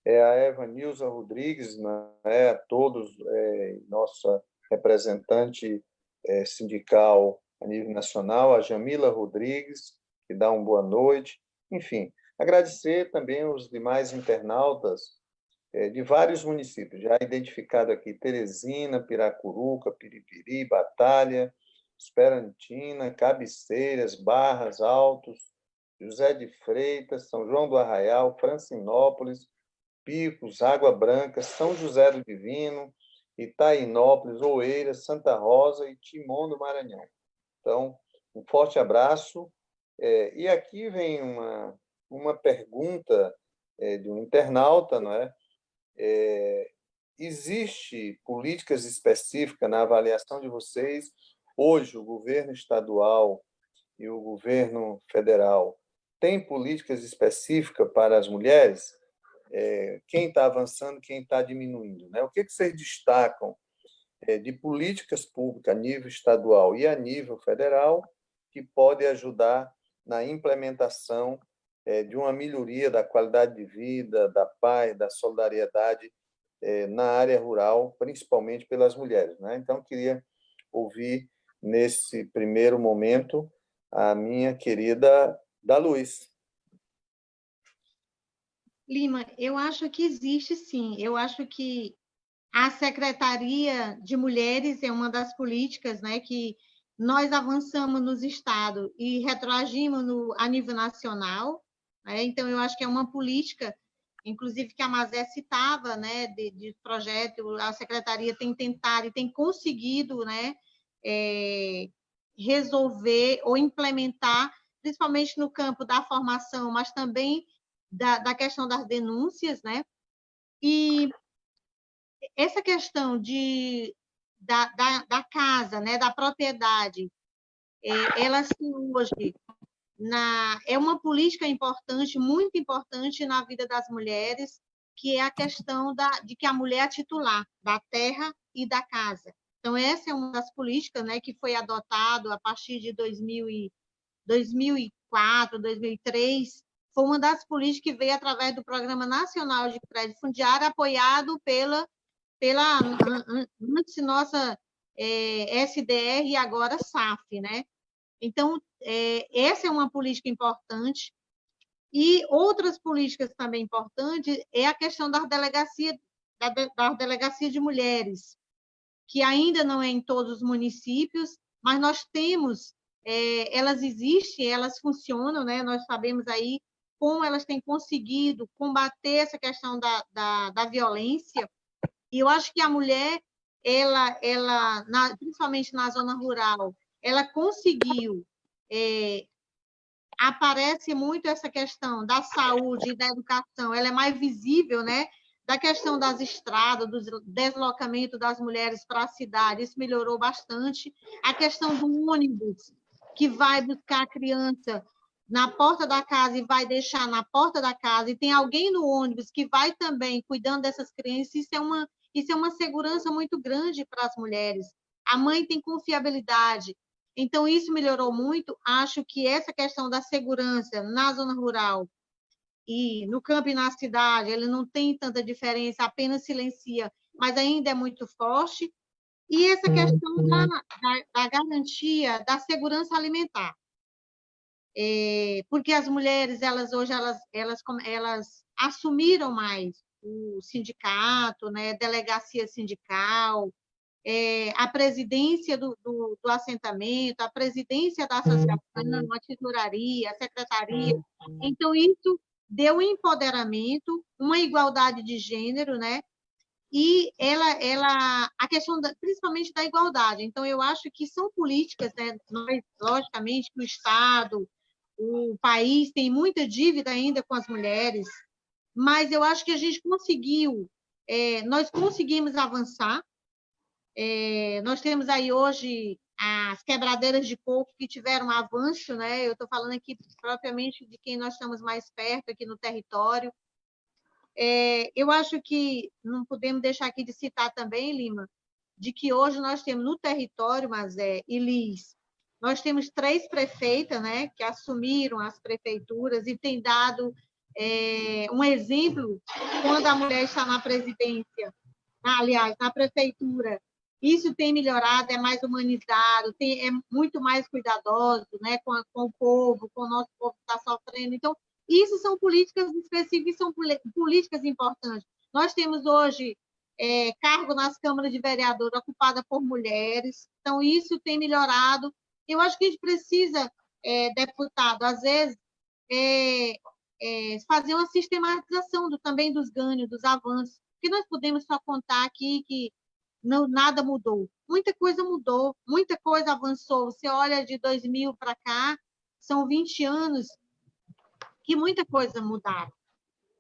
a Eva Nilza Rodrigues, né, a todos, nossa representante sindical a nível nacional, a Jamila Rodrigues, que dá uma boa noite. Enfim, agradecer também os demais internautas de vários municípios, já identificado aqui: Teresina, Piracuruca, Piripiri, Batalha, Esperantina, Cabeceiras, Barras, Altos, José de Freitas, São João do Arraial, Francinópolis, Picos, Água Branca, São José do Divino, Itainópolis, Oeiras, Santa Rosa e Timon do Maranhão. Então, um forte abraço. E aqui vem uma pergunta de um internauta, não é? Existe políticas específicas na avaliação de vocês? Hoje, o governo estadual e o governo federal têm políticas específicas para as mulheres? Quem está avançando, quem está diminuindo, né? O que vocês destacam de políticas públicas a nível estadual e a nível federal que pode ajudar na implementação de uma melhoria da qualidade de vida, da paz, da solidariedade na área rural, principalmente pelas mulheres, né? Então, queria ouvir, nesse primeiro momento, a minha querida Da Luz. Lima, eu acho que existe, sim. Eu acho que a Secretaria de Mulheres é uma das políticas, né, que nós avançamos nos estados e retroagimos a nível nacional, né? Então, eu acho que é uma política, inclusive, que a Mazé citava, né, de projeto. A Secretaria tem tentado e tem conseguido, né, resolver ou implementar, principalmente no campo da formação, mas também da questão das denúncias, né? E essa questão da casa, né, da propriedade, ela sim, hoje é uma política importante, muito importante na vida das mulheres. que é a questão de que a mulher é titular da terra e da casa. Então, essa é uma das políticas, né, que foi adotado a partir de 2004, 2003, foi uma das políticas que veio através do Programa Nacional de Crédito Fundiário, apoiado pela antes nossa SDR e agora SAF, né? Então, essa é uma política importante. E outras políticas também importantes é a questão das delegacias de mulheres, que ainda não é em todos os municípios, mas nós temos, elas existem, elas funcionam, né? Nós sabemos aí como elas têm conseguido combater essa questão da violência. E eu acho que a mulher, principalmente na zona rural, ela conseguiu, aparece muito essa questão da saúde e da educação, ela é mais visível, né? Da questão das estradas, do deslocamento das mulheres para a cidade, isso melhorou bastante. A questão do ônibus, que vai buscar a criança na porta da casa e vai deixar na porta da casa, e tem alguém no ônibus que vai também cuidando dessas crianças, isso é uma segurança muito grande para as mulheres. A mãe tem confiabilidade. Então, isso melhorou muito. Acho que essa questão da segurança na zona rural e no campo e na cidade, ele não tem tanta diferença, apenas silencia, mas ainda é muito forte. E essa questão da garantia da segurança alimentar. Porque as mulheres, hoje, elas assumiram mais o sindicato, né, delegacia sindical, a presidência do assentamento, a presidência da associação, a tesouraria, a secretaria. Então, isso deu um empoderamento, uma igualdade de gênero, né? E a questão principalmente da igualdade. Então, eu acho que são políticas, né? Nós, logicamente, que o Estado, o país tem muita dívida ainda com as mulheres, mas eu acho que a gente nós conseguimos avançar. Nós temos aí hoje as quebradeiras de coco que tiveram um avanço, né? Eu estou falando aqui propriamente de quem nós estamos mais perto aqui no território. Eu acho que não podemos deixar aqui de citar também, Lima, de que hoje nós temos no território, e Liz, nós temos 3 prefeitas, né, que assumiram as prefeituras e têm dado um exemplo quando a mulher está na presidência, aliás, na prefeitura. Isso tem melhorado, é mais humanizado, é muito mais cuidadoso, né, com o povo, com o nosso povo que está sofrendo. Então, isso são políticas específicas, são políticas importantes. Nós temos hoje cargo nas câmaras de vereadores ocupada por mulheres, então isso tem melhorado. Eu acho que a gente precisa, deputado, às vezes, fazer uma sistematização também dos ganhos, dos avanços, porque nós podemos só contar aqui que nada mudou. Muita coisa mudou, muita coisa avançou. Você olha de 2000 para cá, são 20 anos que muita coisa mudaram.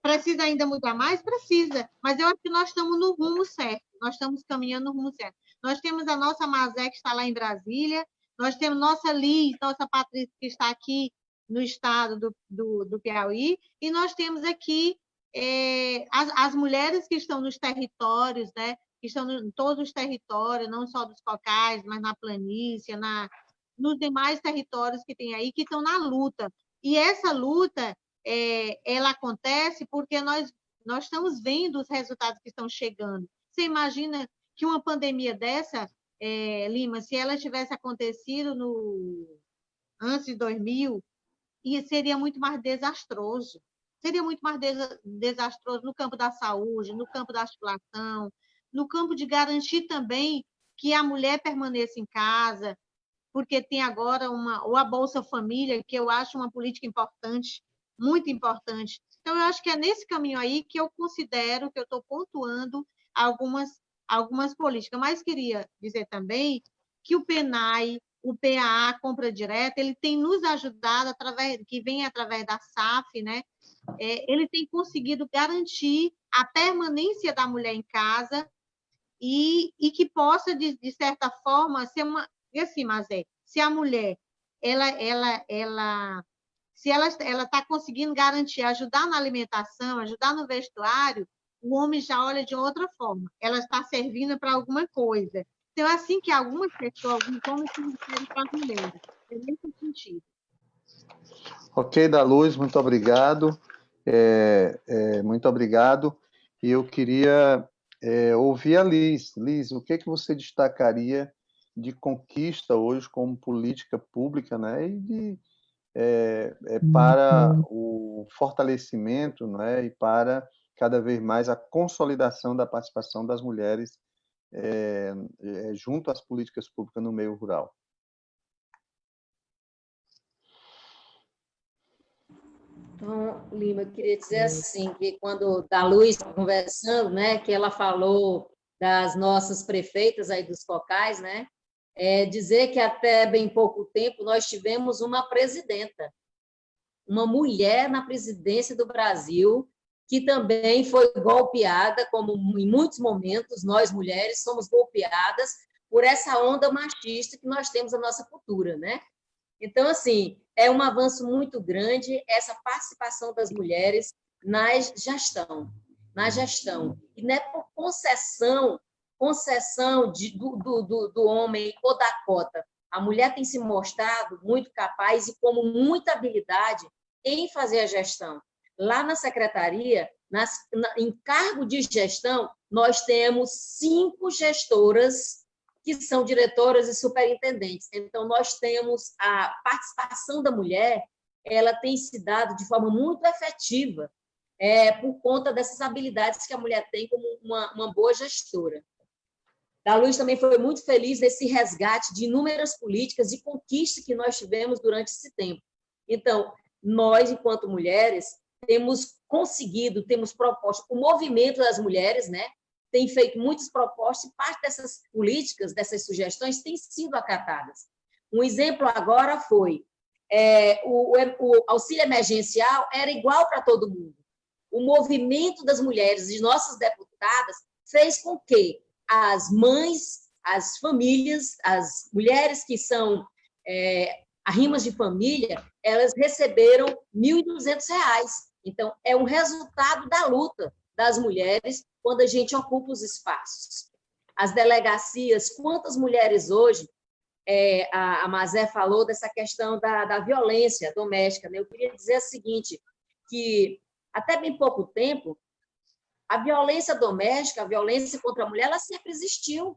Precisa ainda mudar mais? Precisa, mas eu acho que nós estamos no rumo certo, nós estamos caminhando no rumo certo. Nós temos a nossa Mazé, que está lá em Brasília, nós temos nossa Liz, nossa Patrícia, que está aqui no estado do Piauí, e nós temos aqui as mulheres que estão nos territórios, né? Que estão em todos os territórios, não só dos cocais, mas na planície, nos demais territórios que tem aí, que estão na luta. E essa luta, ela acontece porque nós estamos vendo os resultados que estão chegando. Você imagina que uma pandemia dessa, Lima, se ela tivesse acontecido antes de 2000, seria muito mais desastroso. Seria muito mais desastroso no campo da saúde, no campo da articulação, no campo de garantir também que a mulher permaneça em casa, porque tem agora a Bolsa Família, que eu acho uma política importante, muito importante. Então, eu acho que é nesse caminho aí que eu considero, que eu estou pontuando algumas políticas. Mas queria dizer também que o PENAI, o PAA, Compra Direta, ele tem nos ajudado, que vem através da SAF, né? Ele tem conseguido garantir a permanência da mulher em casa e que possa, de certa forma, ser uma... E assim, Mazé, se a mulher se ela está conseguindo garantir, ajudar na alimentação, ajudar no vestuário, o homem já olha de outra forma. Ela está servindo para alguma coisa. Então, assim que algumas pessoas, alguns homens se referem para as mulheres. É nesse sentido. Ok, da Luz, muito obrigado. Muito obrigado. E eu queria ouvir a Liz. Liz, o que você destacaria de conquista hoje como política pública, né? E para o fortalecimento, né? E para cada vez mais a consolidação da participação das mulheres junto às políticas públicas no meio rural. Então, Lima, eu queria dizer assim, que quando a Luz conversando, né, que ela falou das nossas prefeitas aí dos focais, né, dizer que até bem pouco tempo nós tivemos uma presidenta, uma mulher na presidência do Brasil, que também foi golpeada, como em muitos momentos nós mulheres somos golpeadas por essa onda machista que nós temos na nossa cultura, né? Então, assim, é um avanço muito grande essa participação das mulheres na gestão. E não é por concessão do homem ou da cota. A mulher tem se mostrado muito capaz e com muita habilidade em fazer a gestão. Lá na secretaria, em cargo de gestão, nós temos 5 gestoras que são diretoras e superintendentes. Então, nós temos a participação da mulher, ela tem se dado de forma muito efetiva, por conta dessas habilidades que a mulher tem como uma boa gestora. Da Luz também foi muito feliz nesse resgate de inúmeras políticas e conquistas que nós tivemos durante esse tempo. Então, nós, enquanto mulheres, temos conseguido, temos proposto o movimento das mulheres, né? Tem feito muitas propostas e parte dessas políticas, dessas sugestões, têm sido acatadas. Um exemplo agora foi o auxílio emergencial era igual para todo mundo. O movimento das mulheres, de nossas deputadas, fez com que as mães, as famílias, as mulheres que são arrimas de família, elas receberam R$ 1.200. Então, é um resultado da luta das mulheres quando a gente ocupa os espaços. As delegacias, quantas mulheres hoje, a Mazé falou dessa questão da violência doméstica, né? Eu queria dizer o seguinte, que até bem pouco tempo, a violência doméstica, a violência contra a mulher, ela sempre existiu.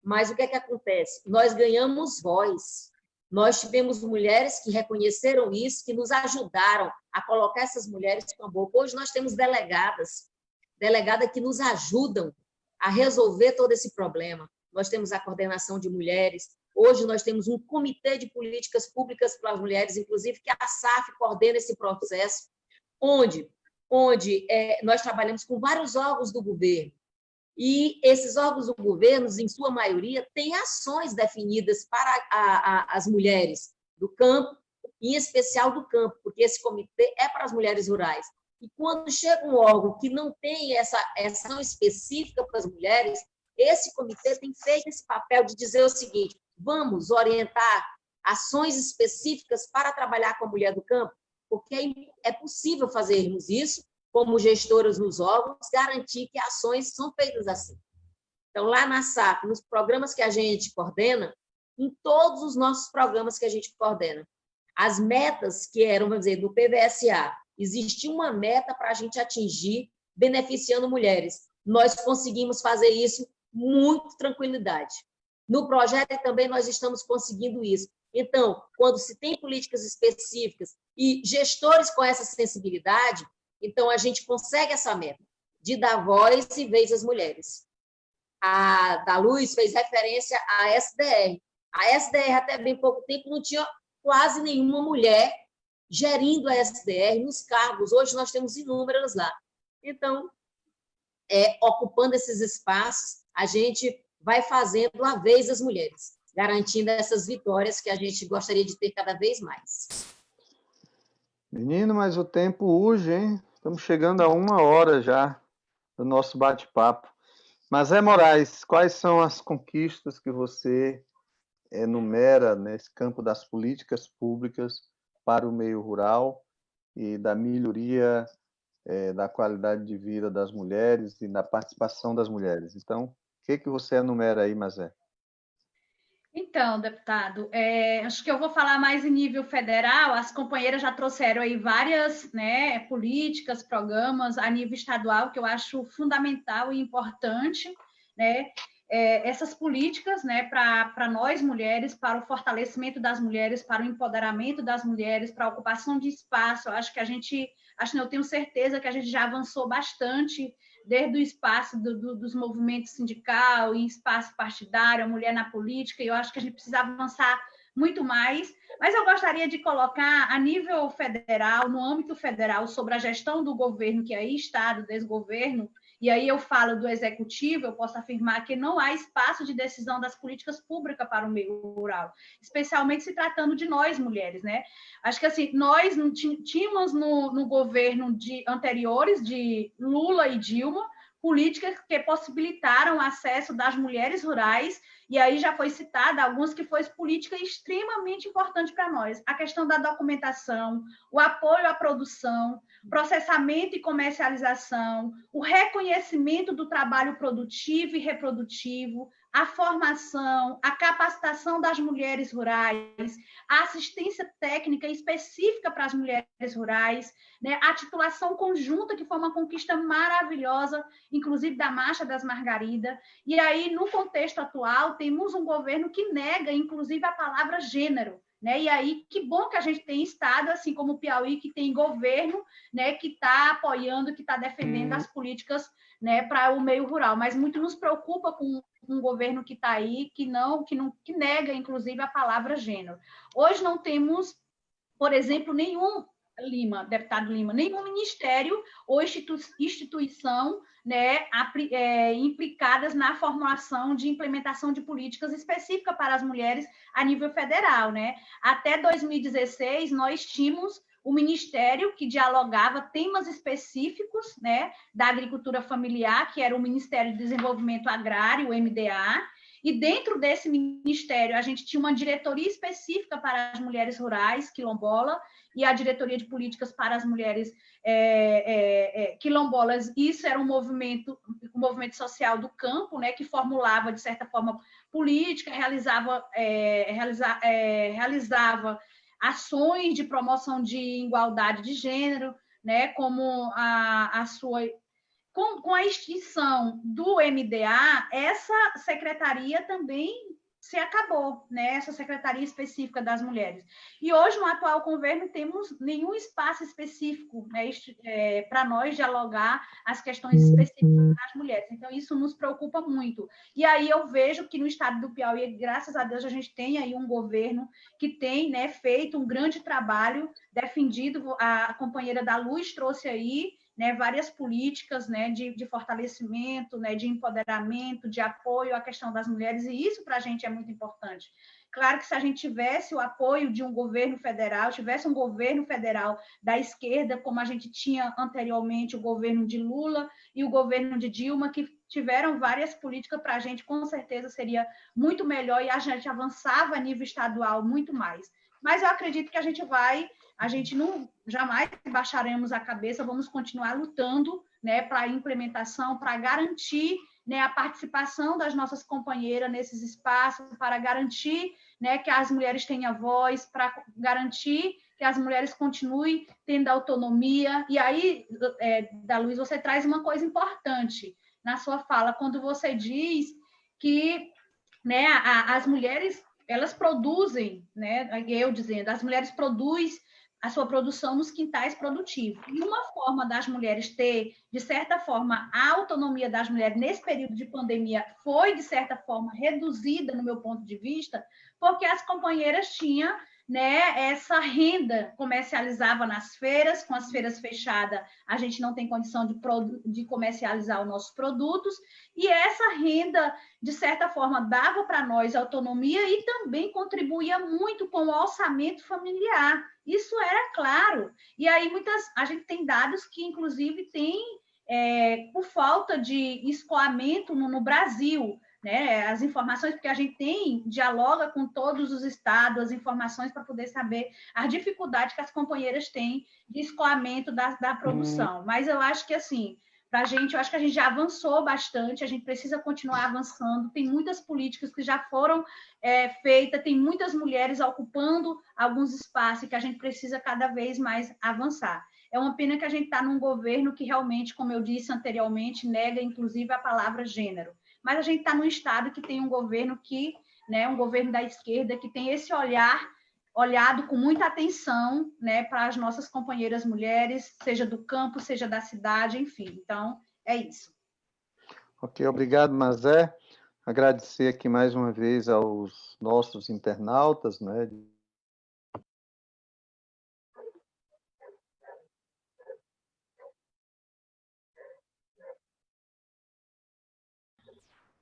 Mas o que acontece? Nós ganhamos voz. Nós tivemos mulheres que reconheceram isso, que nos ajudaram a colocar essas mulheres com a boca. Hoje nós temos delegadas que nos ajudam a resolver todo esse problema. Nós temos a coordenação de mulheres. Hoje nós temos um comitê de políticas públicas para as mulheres, inclusive que a SAF coordena esse processo, onde nós trabalhamos com vários órgãos do governo. E esses órgãos do governo, em sua maioria, têm ações definidas para as mulheres do campo, em especial do campo, porque esse comitê é para as mulheres rurais. E quando chega um órgão que não tem essa ação específica para as mulheres, esse comitê tem feito esse papel de dizer o seguinte: vamos orientar ações específicas para trabalhar com a mulher do campo, porque é possível fazermos isso, como gestoras nos órgãos, garantir que ações são feitas assim. Então, lá na SAF, nos programas que a gente coordena, em todos os nossos programas que a gente coordena, as metas que eram, vamos dizer, do PVSA, existia uma meta para a gente atingir, beneficiando mulheres. Nós conseguimos fazer isso muito tranquilidade. No projeto também nós estamos conseguindo isso. Então, quando se tem políticas específicas e gestores com essa sensibilidade, então a gente consegue essa meta de dar voz e vez às mulheres. A da Luz fez referência à SDR. A SDR, até bem pouco tempo, não tinha quase nenhuma mulher gerindo a SDR nos cargos. Hoje nós temos inúmeras lá. Então, ocupando esses espaços, a gente vai fazendo a vez das mulheres, garantindo essas vitórias que a gente gostaria de ter cada vez mais. Menino, mas o tempo urge, hein? Estamos chegando a 1 hora já do nosso bate-papo. Mas, Moraes, quais são as conquistas que você enumera nesse campo das políticas públicas para o meio rural e da melhoria da qualidade de vida das mulheres e da participação das mulheres. Então, o que você enumera aí, Mazé? Então, deputado, acho que eu vou falar mais em nível federal. As companheiras já trouxeram aí várias, né, políticas, programas a nível estadual que eu acho fundamental e importante, né? Essas políticas, né, para nós mulheres, para o fortalecimento das mulheres, para o empoderamento das mulheres, para a ocupação de espaço. Eu tenho certeza que a gente já avançou bastante desde o espaço dos movimentos sindical e espaço partidário, a mulher na política, e eu acho que a gente precisa avançar muito mais, mas eu gostaria de colocar a nível federal, no âmbito federal, sobre a gestão do governo, que aí está, do desgoverno, e aí eu falo do executivo, eu posso afirmar que não há espaço de decisão das políticas públicas para o meio rural, especialmente se tratando de nós, mulheres, né? Acho que assim, nós tínhamos no governo anteriores, de Lula e Dilma, políticas que possibilitaram o acesso das mulheres rurais, e aí já foi citada algumas que foi política extremamente importante para nós. A questão da documentação, o apoio à produção, processamento e comercialização, o reconhecimento do trabalho produtivo e reprodutivo, a formação, a capacitação das mulheres rurais, a assistência técnica específica para as mulheres rurais, né? A titulação conjunta, que foi uma conquista maravilhosa, inclusive da Marcha das Margaridas. E aí, no contexto atual, temos um governo que nega, inclusive, a palavra gênero. Né? E aí, que bom que a gente tem estado, assim como o Piauí, que tem governo, né, que está apoiando, que está defendendo as políticas, né, para o meio rural. Mas muito nos preocupa com um governo que está aí, que nega, inclusive, a palavra gênero. Hoje não temos, por exemplo, deputado Lima, nenhum ministério ou instituição, né, implicadas na formulação de implementação de políticas específicas para as mulheres a nível federal, né? Até 2016, nós tínhamos o ministério que dialogava temas específicos, né, da agricultura familiar, que era o Ministério de Desenvolvimento Agrário, o MDA, e dentro desse ministério a gente tinha uma diretoria específica para as mulheres rurais, quilombola, e a diretoria de políticas para as mulheres quilombolas. Isso era um movimento social do campo, né, que formulava, de certa forma, política, realizava ações de promoção de igualdade de gênero, né, como com a extinção do MDA, essa secretaria também se acabou, né? Essa secretaria específica das mulheres. E hoje, no atual governo, temos nenhum espaço específico, né, para nós dialogar as questões específicas das mulheres. Então, isso nos preocupa muito. E aí eu vejo que no estado do Piauí, graças a Deus, a gente tem aí um governo que tem, né, feito um grande trabalho, defendido, a companheira da Luz trouxe aí, né, várias políticas, né, de fortalecimento, né, de empoderamento, de apoio à questão das mulheres, e isso para a gente é muito importante. Claro que se a gente tivesse o apoio de um governo federal, tivesse um governo federal da esquerda, como a gente tinha anteriormente o governo de Lula e o governo de Dilma, que tiveram várias políticas para a gente, com certeza seria muito melhor e a gente avançava a nível estadual muito mais. Mas eu acredito que a gente não jamais baixaremos a cabeça, vamos continuar lutando, né, para a implementação, para garantir, né, a participação das nossas companheiras nesses espaços, para garantir, né, que as mulheres tenham voz, para garantir que as mulheres continuem tendo autonomia. E aí, Daluz, você traz uma coisa importante na sua fala, quando você diz que, né, as mulheres, elas produzem, né, eu dizendo, as mulheres produzem a sua produção nos quintais produtivos. E uma forma das mulheres ter, de certa forma, a autonomia das mulheres nesse período de pandemia foi, de certa forma, reduzida, no meu ponto de vista, porque as companheiras tinham, né, essa renda, comercializava nas feiras, com as feiras fechadas, a gente não tem condição de comercializar os nossos produtos, e essa renda, de certa forma, dava para nós autonomia e também contribuía muito com o orçamento familiar. Isso era claro. E aí a gente tem dados que, inclusive, tem, por falta de escoamento no Brasil, né, as informações, porque a gente dialoga com todos os estados, as informações para poder saber as dificuldades que as companheiras têm de escoamento da produção. Mas eu acho que, assim, para a gente, eu acho que a gente já avançou bastante, a gente precisa continuar avançando, tem muitas políticas que já foram feitas, tem muitas mulheres ocupando alguns espaços que a gente precisa cada vez mais avançar. É uma pena que a gente está num governo que realmente, como eu disse anteriormente, nega, inclusive, a palavra gênero. Mas a gente está num estado que tem um governo um governo da esquerda, que tem esse olhado com muita atenção, né, para as nossas companheiras mulheres, seja do campo, seja da cidade, enfim. Então, é isso. Ok, obrigado, Mazé. Agradecer aqui mais uma vez aos nossos internautas, né?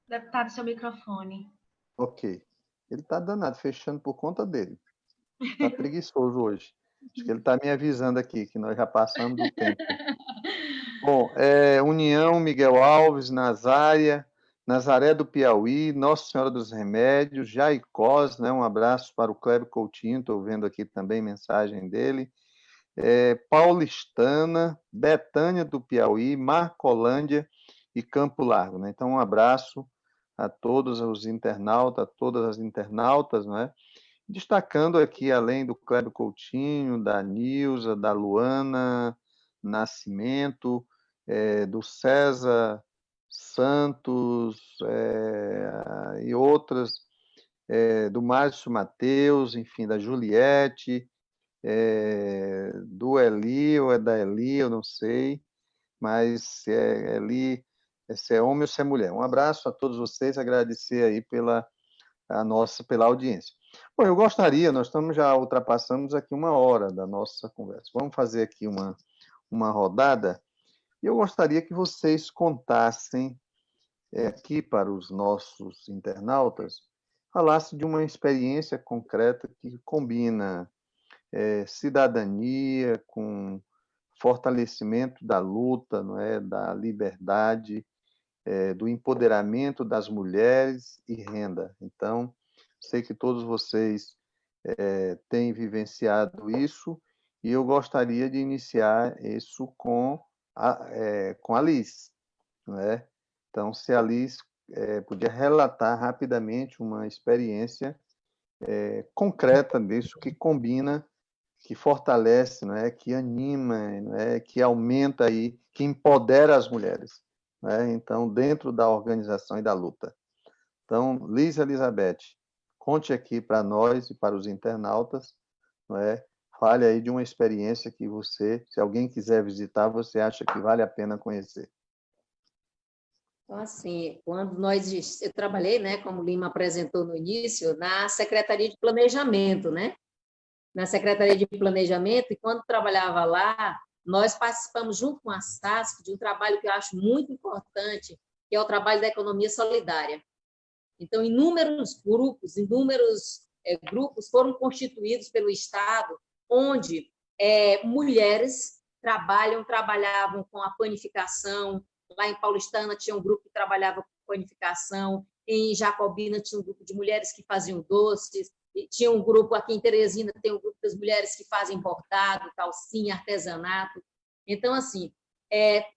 Deputado, seu microfone. Ok. Ele está danado, fechando por conta dele. Está preguiçoso hoje. Acho que ele está me avisando aqui, que nós já passamos do tempo. Bom, União, Miguel Alves, Nazária, Nazaré do Piauí, Nossa Senhora dos Remédios, Jaicós, né? Um abraço para o Cléber Coutinho, estou vendo aqui também mensagem dele. Paulistana, Betânia do Piauí, Marcolândia e Campo Largo, né? Então, um abraço a todos os internautas, a todas as internautas, né? Destacando aqui, além do Cléber Coutinho, da Nilza, da Luana Nascimento, do César Santos e outras, do Márcio Mateus, enfim, da Juliette, do Eli, ou é da Eli, eu não sei, mas se é Eli, se é homem ou se é mulher. Um abraço a todos vocês, agradecer aí pela audiência. Bom, eu gostaria, nós já ultrapassamos aqui 1 hora da nossa conversa. Vamos fazer aqui uma rodada, e eu gostaria que vocês contassem aqui para os nossos internautas, falassem de uma experiência concreta que combina cidadania com fortalecimento da luta, não é, da liberdade, do empoderamento das mulheres e renda. Então, sei que todos vocês têm vivenciado isso, e eu gostaria de iniciar isso com a Liz, né? Então, se a Liz podia relatar rapidamente uma experiência concreta disso, que combina, que fortalece, não é? Que anima, não é? Que aumenta aí, que empodera as mulheres, né? Então, dentro da organização e da luta. Então, Liz Elizabeth, conte aqui para nós e para os internautas, não é? Fale aí de uma experiência que você, se alguém quiser visitar, você acha que vale a pena conhecer. Então, assim, eu trabalhei, né, como Lima apresentou no início, na Secretaria de Planejamento, né? Na Secretaria de Planejamento, e quando trabalhava lá, nós participamos junto com a SASC de um trabalho que eu acho muito importante, que é o trabalho da economia solidária. Então, inúmeros grupos foram constituídos pelo Estado, onde mulheres trabalhavam com a panificação. Lá em Paulistana tinha um grupo que trabalhava com panificação, em Jacobina tinha um grupo de mulheres que faziam doces, e tinha um grupo aqui em Teresina, tem um grupo das mulheres que fazem bordado, calcinha, artesanato. Então, assim,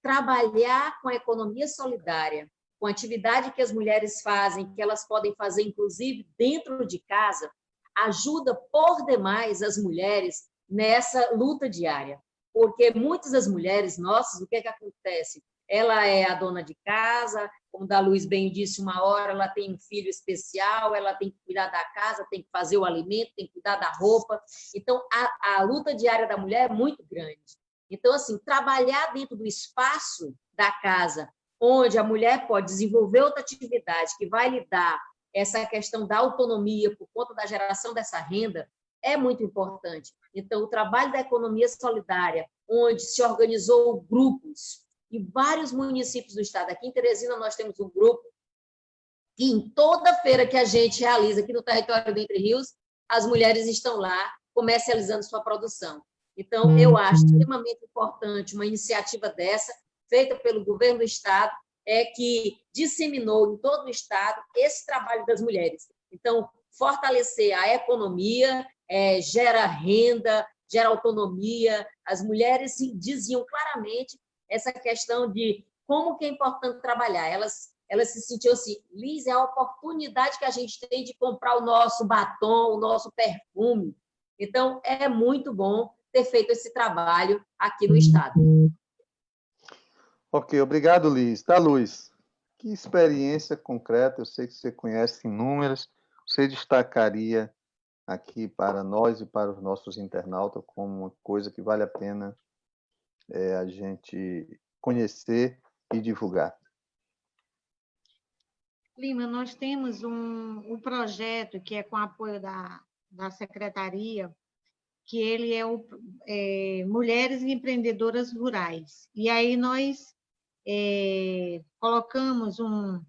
trabalhar com a economia solidária, com a atividade que as mulheres fazem, que elas podem fazer, inclusive, dentro de casa, ajuda por demais as mulheres nessa luta diária. Porque muitas das mulheres nossas, o que acontece? Ela é a dona de casa, como da Luiz bem disse, 1 hora ela tem um filho especial, ela tem que cuidar da casa, tem que fazer o alimento, tem que cuidar da roupa. Então, a luta diária da mulher é muito grande. Então, assim, trabalhar dentro do espaço da casa, onde a mulher pode desenvolver outra atividade que vai lhe dar essa questão da autonomia por conta da geração dessa renda, é muito importante. Então, o trabalho da economia solidária, onde se organizou grupos em vários municípios do estado. Aqui em Teresina, nós temos um grupo que, em toda feira que a gente realiza aqui no território do Entre Rios, as mulheres estão lá comercializando sua produção. Então, eu acho extremamente importante uma iniciativa dessa, feita pelo governo do estado, que disseminou em todo o Estado esse trabalho das mulheres. Então, fortalecer a economia, gera renda, gera autonomia. As mulheres diziam claramente essa questão de como que é importante trabalhar. Elas se sentiam assim, Liz, é a oportunidade que a gente tem de comprar o nosso batom, o nosso perfume. Então, é muito bom ter feito esse trabalho aqui no Estado. Ok, obrigado, Liz. Tá, Luiz, que experiência concreta, eu sei que você conhece inúmeras, você destacaria aqui para nós e para os nossos internautas como uma coisa que vale a pena a gente conhecer e divulgar? Lima, nós temos um projeto que é com apoio da Secretaria, que ele é Mulheres Empreendedoras Rurais. E aí nós colocamos um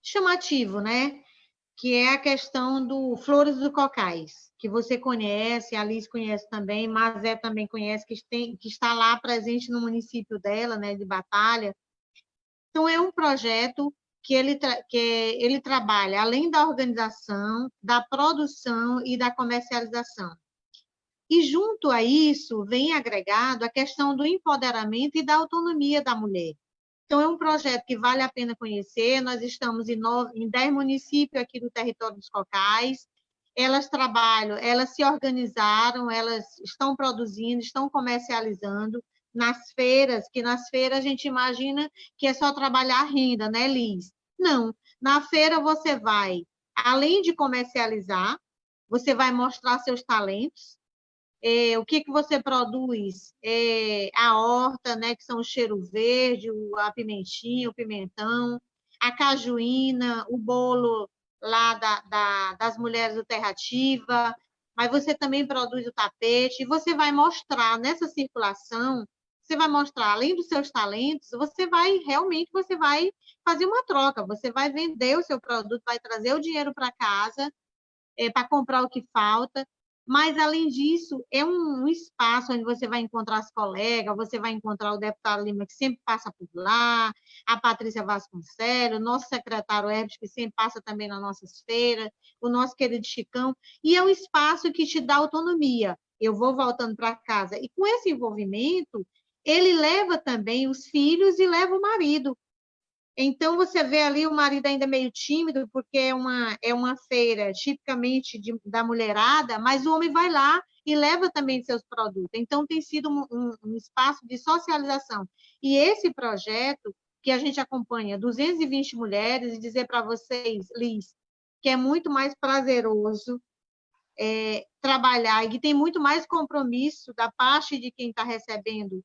chamativo, né? Que é a questão do Flores do Cocais, que você conhece, a Liz conhece também, Mazé também conhece, que está lá presente no município dela, né, de Batalha. Então, é um projeto que ele trabalha, além da organização, da produção e da comercialização. E, junto a isso, vem agregado a questão do empoderamento e da autonomia da mulher. Então, é um projeto que vale a pena conhecer. Nós estamos em 10 municípios aqui do território dos Cocais. Elas trabalham, elas se organizaram, elas estão produzindo, estão comercializando nas feiras, que nas feiras a gente imagina que é só trabalhar a renda, né, Liz? Não. Na feira você vai, além de comercializar, você vai mostrar seus talentos, o que você produz? A horta, né, que são o cheiro verde, a pimentinha, o pimentão, a cajuína, o bolo lá das mulheres do Terra Ativa, mas você também produz o tapete, e você vai mostrar nessa circulação, você vai mostrar, além dos seus talentos, você vai fazer uma troca, você vai vender o seu produto, vai trazer o dinheiro para casa, para comprar o que falta. Mas, além disso, é um espaço onde você vai encontrar as colegas, você vai encontrar o deputado Lima, que sempre passa por lá, a Patrícia Vasconcelos, o nosso secretário Herbert, que sempre passa também nas nossas feiras, o nosso querido Chicão, e é um espaço que te dá autonomia. Eu vou voltando para casa. E com esse envolvimento, ele leva também os filhos e leva o marido. Então, você vê ali o marido ainda meio tímido, porque é uma feira tipicamente da mulherada, mas o homem vai lá e leva também seus produtos. Então, tem sido um espaço de socialização. E esse projeto, que a gente acompanha 220 mulheres, e dizer para vocês, Liz, que é muito mais prazeroso trabalhar e que tem muito mais compromisso da parte de quem está recebendo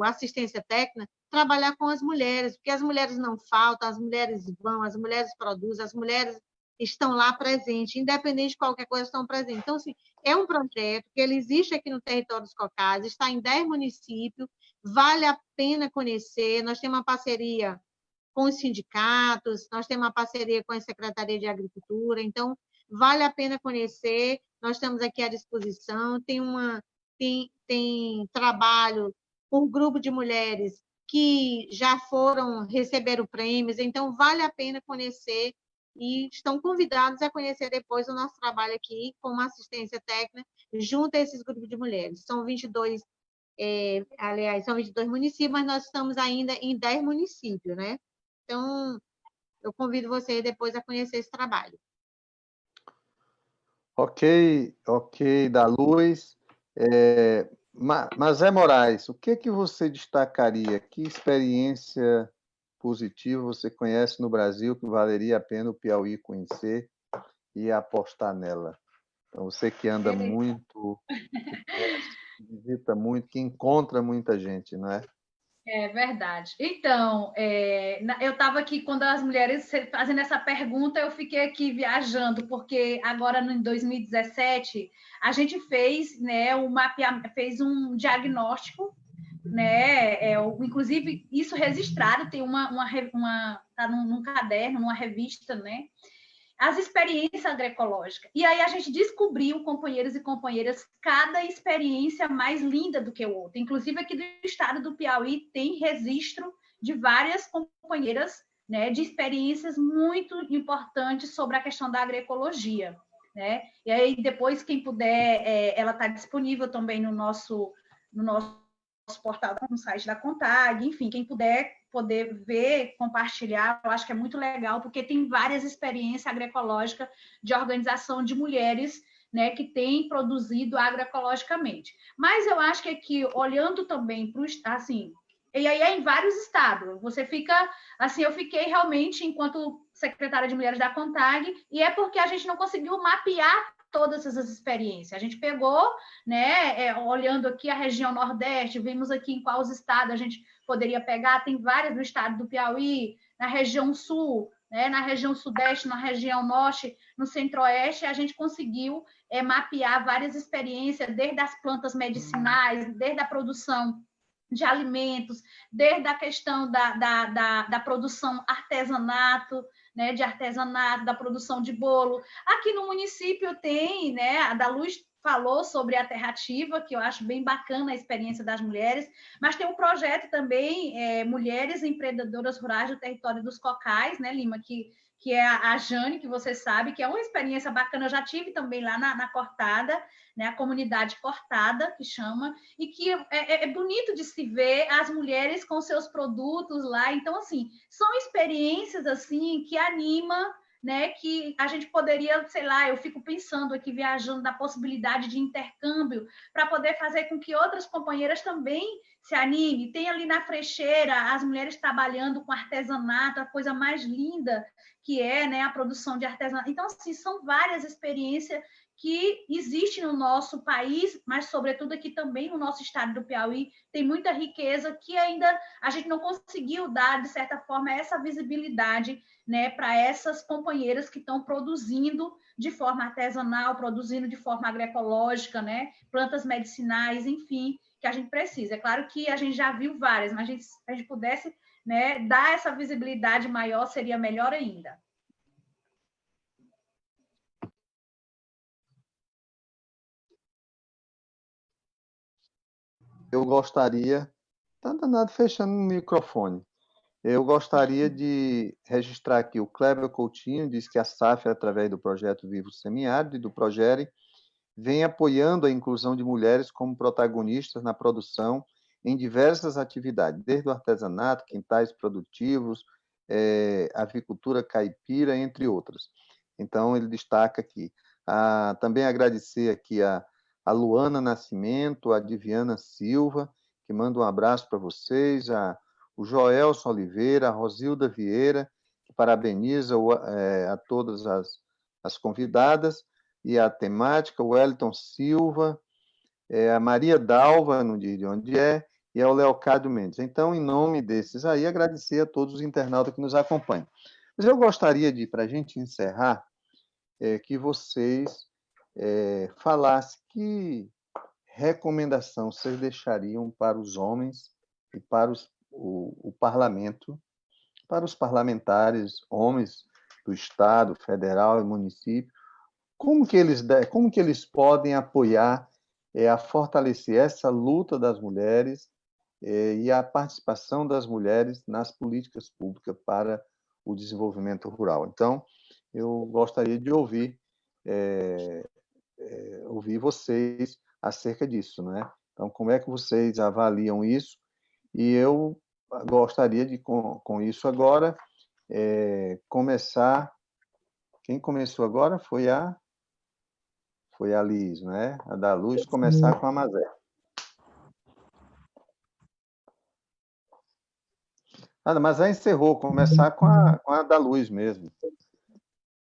a assistência técnica, trabalhar com as mulheres, porque as mulheres não faltam, as mulheres vão, as mulheres produzem, as mulheres estão lá presentes, independente de qualquer coisa, estão presentes. Então, assim, é um projeto que ele existe aqui no território dos Cocais, está em 10 municípios, vale a pena conhecer. Nós temos uma parceria com os sindicatos, nós temos uma parceria com a Secretaria de Agricultura, então, vale a pena conhecer. Nós estamos aqui à disposição, tem trabalho por grupo de mulheres que já receberam prêmios, então vale a pena conhecer e estão convidados a conhecer depois o nosso trabalho aqui como assistência técnica junto a esses grupos de mulheres. São 22, aliás, são 22 municípios, mas nós estamos ainda em 10 municípios, né? Então, eu convido vocês depois a conhecer esse trabalho. Ok, da Luz. Mas, Moraes, o que você destacaria? Que experiência positiva você conhece no Brasil que valeria a pena o Piauí conhecer e apostar nela? Então, você que anda muito, que visita muito, que encontra muita gente, não é? É verdade. Então, eu estava aqui, quando as mulheres fazendo essa pergunta, eu fiquei aqui viajando, porque agora, em 2017, a gente fez, né, fez um diagnóstico, né, inclusive isso registrado, tem tá num caderno, numa revista, né, as experiências agroecológicas. E aí a gente descobriu, companheiros e companheiras, cada experiência mais linda do que o outro. Inclusive aqui do estado do Piauí tem registro de várias companheiras, né, de experiências muito importantes sobre a questão da agroecologia, né? E aí, depois, quem puder, ela está disponível também no nosso portal, no site da CONTAG, enfim, quem puder poder ver, compartilhar, eu acho que é muito legal, porque tem várias experiências agroecológicas de organização de mulheres, né, que têm produzido agroecologicamente. Mas eu acho que aqui, olhando também para o, assim, e aí é em vários estados, você fica, assim, eu fiquei realmente, enquanto secretária de Mulheres da CONTAG, e é porque a gente não conseguiu mapear todas essas experiências. A gente pegou, né, olhando aqui a região Nordeste, vimos aqui em quais estados a gente poderia pegar, tem várias no estado do Piauí, na região Sul, né, na região Sudeste, na região Norte, no Centro-Oeste, a gente conseguiu mapear várias experiências, desde as plantas medicinais, desde a produção de alimentos, desde a questão da produção artesanato, né, de artesanato, da produção de bolo. Aqui no município tem, né, a da Luz falou sobre a Terra Ativa, que eu acho bem bacana a experiência das mulheres, mas tem um projeto também, Mulheres Empreendedoras Rurais do Território dos Cocais, né, Lima, que é a Jane, que você sabe, que é uma experiência bacana, eu já tive também lá na Cortada, né, a comunidade Cortada, que chama, e que é bonito de se ver as mulheres com seus produtos lá. Então, assim, são experiências assim que animam, né, que a gente poderia, sei lá, eu fico pensando aqui, viajando da possibilidade de intercâmbio para poder fazer com que outras companheiras também se animem. Tem ali na Frecheira as mulheres trabalhando com artesanato, a coisa mais linda que é, né, a produção de artesanato. Então, assim, são várias experiências que existem no nosso país, mas, sobretudo, aqui também no nosso estado do Piauí, tem muita riqueza que ainda a gente não conseguiu dar, de certa forma, essa visibilidade, né, para essas companheiras que estão produzindo de forma artesanal, produzindo de forma agroecológica, né, plantas medicinais, enfim, que a gente precisa. É claro que a gente já viu várias, mas se a gente pudesse, né, dar essa visibilidade maior, seria melhor ainda. Eu gostaria, tá danado fechando o microfone. Eu gostaria de registrar aqui o Kleber Coutinho, diz que a SAF, através do projeto Vivo Semiárido e do Progere, vem apoiando a inclusão de mulheres como protagonistas na produção em diversas atividades, desde o artesanato, quintais produtivos, avicultura caipira, entre outras. Então, ele destaca aqui. Também agradecer aqui a Luana Nascimento, a Diviana Silva, que manda um abraço para vocês, o Joelson Oliveira, a Rosilda Vieira, que parabeniza a todas as convidadas, e a temática, o Wellington Silva, a Maria Dalva, não diz de onde é, e o Leocádio Mendes. Então, em nome desses aí, agradecer a todos os internautas que nos acompanham. Mas eu gostaria de, para a gente encerrar, que vocês falassem que recomendação vocês deixariam para os homens e para o parlamento, para os parlamentares, homens do Estado, federal e município, como que eles podem apoiar a fortalecer essa luta das mulheres e a participação das mulheres nas políticas públicas para o desenvolvimento rural? Então, eu gostaria de ouvir vocês acerca disso, né? Então, como é que vocês avaliam isso? E eu gostaria de, com isso agora, começar. Quem começou agora foi a Liz, né? A da Luz, começar com a Mazé. Mas já encerrou, começar com a da Luz mesmo.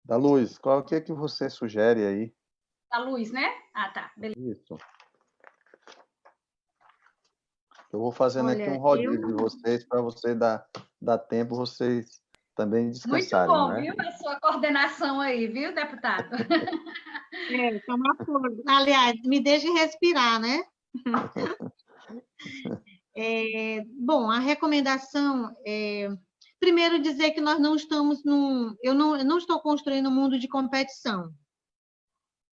Da Luz, qual que você sugere aí? Da Luz, né? Ah, tá. Beleza. Isso. Eu vou fazendo aqui um rodízio de vocês para você dar tempo vocês também descansarem. Muito bom, né? Viu? A sua coordenação aí, viu, deputado? Aliás, me deixe respirar, né? Bom, a recomendação primeiro dizer que nós não estamos eu não estou construindo um mundo de competição.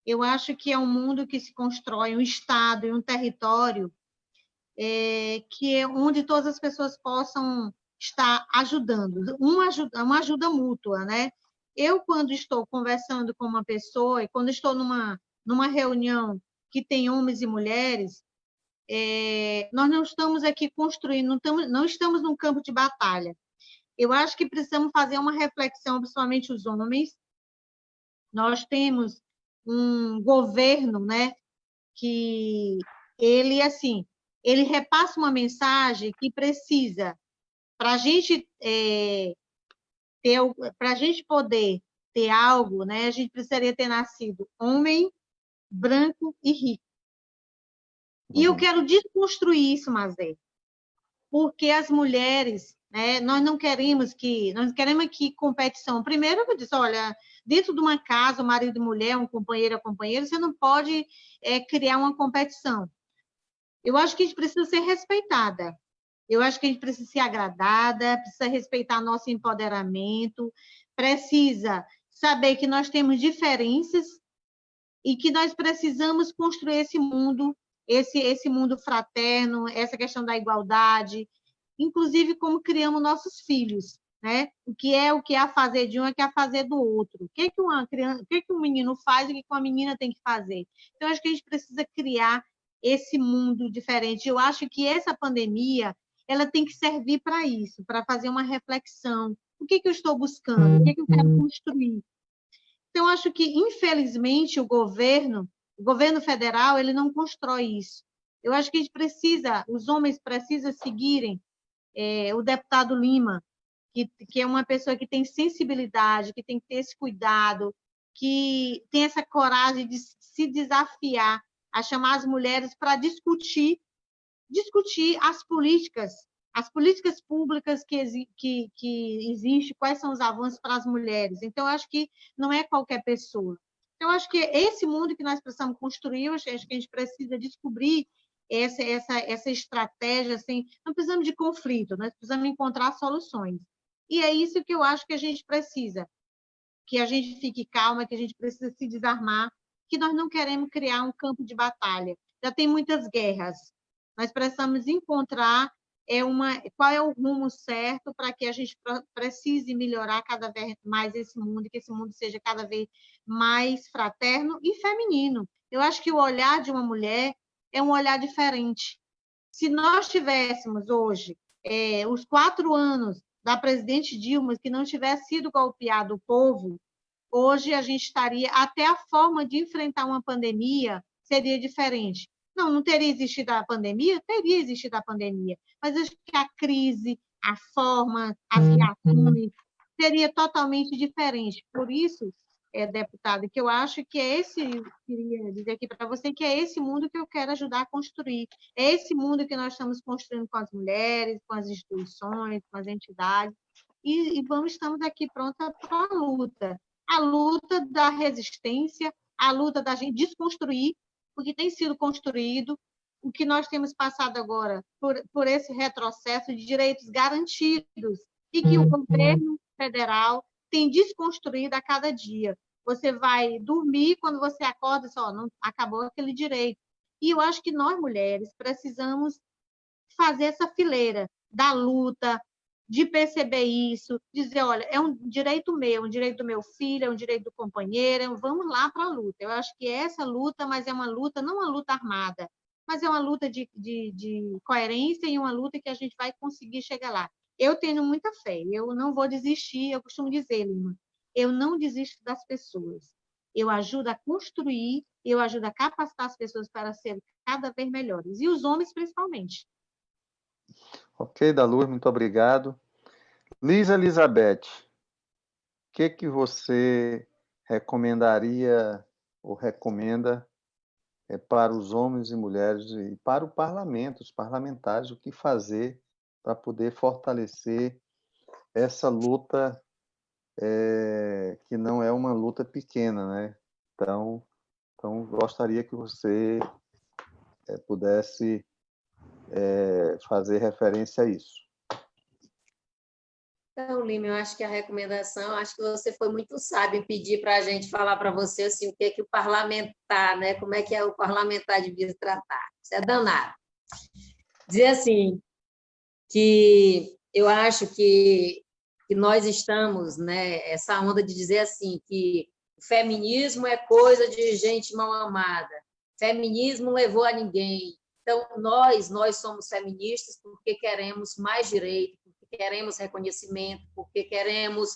Eu acho que é um mundo que se constrói, um estado e um território que é onde todas as pessoas possam estar ajudando, uma ajuda mútua, né? Eu, quando estou conversando com uma pessoa, e quando estou numa reunião que tem homens e mulheres, nós não estamos aqui construindo, não estamos num campo de batalha. Eu acho que precisamos fazer uma reflexão, principalmente os homens. Nós temos um governo, né, que ele, assim, ele repassa uma mensagem que precisa, para a gente poder ter algo, né, a gente precisaria ter nascido homem, branco e rico. E eu quero desconstruir isso, Mazé, porque as mulheres, né, nós queremos que competição. Primeiro, eu disse, olha, dentro de uma casa, marido e mulher, um companheiro a companheiro, você não pode criar uma competição. Eu acho que a gente precisa ser respeitada. Eu acho que a gente precisa ser agradada, precisa respeitar nosso empoderamento, precisa saber que nós temos diferenças e que nós precisamos construir esse mundo fraterno, essa questão da igualdade, inclusive como criamos nossos filhos, né? O que é a fazer de um é o que é a fazer do outro. O que um menino faz e o que uma menina tem que fazer. Então, acho que a gente precisa criar esse mundo diferente. Eu acho que essa pandemia ela tem que servir para isso, para fazer uma reflexão. O que eu estou buscando? O que eu quero construir? Então, acho que, infelizmente, o governo federal, ele não constrói isso. Eu acho que a gente precisa, os homens precisam seguirem o deputado Lima, que é uma pessoa que tem sensibilidade, que tem que ter esse cuidado, que tem essa coragem de se desafiar a chamar as mulheres para discutir as políticas públicas que existem, quais são os avanços para as mulheres. Então, eu acho que não é qualquer pessoa. Então, eu acho que esse mundo que nós precisamos construir, eu acho que a gente precisa descobrir essa estratégia, assim, não precisamos de conflito, nós precisamos encontrar soluções. E é isso que eu acho que a gente precisa, que a gente fique calma, que a gente precisa se desarmar, que nós não queremos criar um campo de batalha. Já tem muitas guerras. Nós precisamos encontrar qual é o rumo certo para que a gente precise melhorar cada vez mais esse mundo, que esse mundo seja cada vez mais fraterno e feminino. Eu acho que o olhar de uma mulher é um olhar diferente. Se nós tivéssemos hoje os 4 anos da presidente Dilma, que não tivesse sido golpeado o povo, hoje a gente estaria, até a forma de enfrentar uma pandemia seria diferente. Não teria existido a pandemia? Teria existido a pandemia, mas acho que a crise, a forma, as reações, seria totalmente diferente. Por isso, deputada, que eu acho que queria dizer aqui para você, que é esse mundo que eu quero ajudar a construir. É esse mundo que nós estamos construindo com as mulheres, com as instituições, com as entidades, e estamos aqui prontas para a luta da resistência, a luta da gente desconstruir o que tem sido construído, o que nós temos passado agora por esse retrocesso de direitos garantidos e que o governo federal tem desconstruído a cada dia. Você vai dormir, quando você acorda, só não acabou aquele direito. E eu acho que nós, mulheres, precisamos fazer essa fileira da luta, de perceber isso, dizer, olha, é um direito meu, um direito do meu filho, é um direito do companheiro, vamos lá para a luta. Eu acho que essa luta, mas é uma luta, não uma luta armada, mas é uma luta de coerência e uma luta que a gente vai conseguir chegar lá. Eu tenho muita fé, eu não vou desistir, eu costumo dizer, Lima, eu não desisto das pessoas. Eu ajudo a construir, eu ajudo a capacitar as pessoas para serem cada vez melhores, e os homens principalmente. Ok, Daluz, muito obrigado. Lisa Elizabeth, o que você recomendaria ou recomenda para os homens e mulheres e para o parlamento, os parlamentares, o que fazer para poder fortalecer essa luta que não é uma luta pequena, né? Então gostaria que você pudesse fazer referência a isso. Então, Lima, eu acho que a recomendação, acho que você foi muito sábio em pedir para a gente falar para você assim, o que é que o parlamentar, né? Como é que o parlamentar devia tratar. Isso é danado. Dizer assim, que eu acho que nós estamos, né, essa onda de dizer assim, que o feminismo é coisa de gente mal amada, feminismo não levou a ninguém. Então, nós somos feministas porque queremos mais direito, porque queremos reconhecimento, porque queremos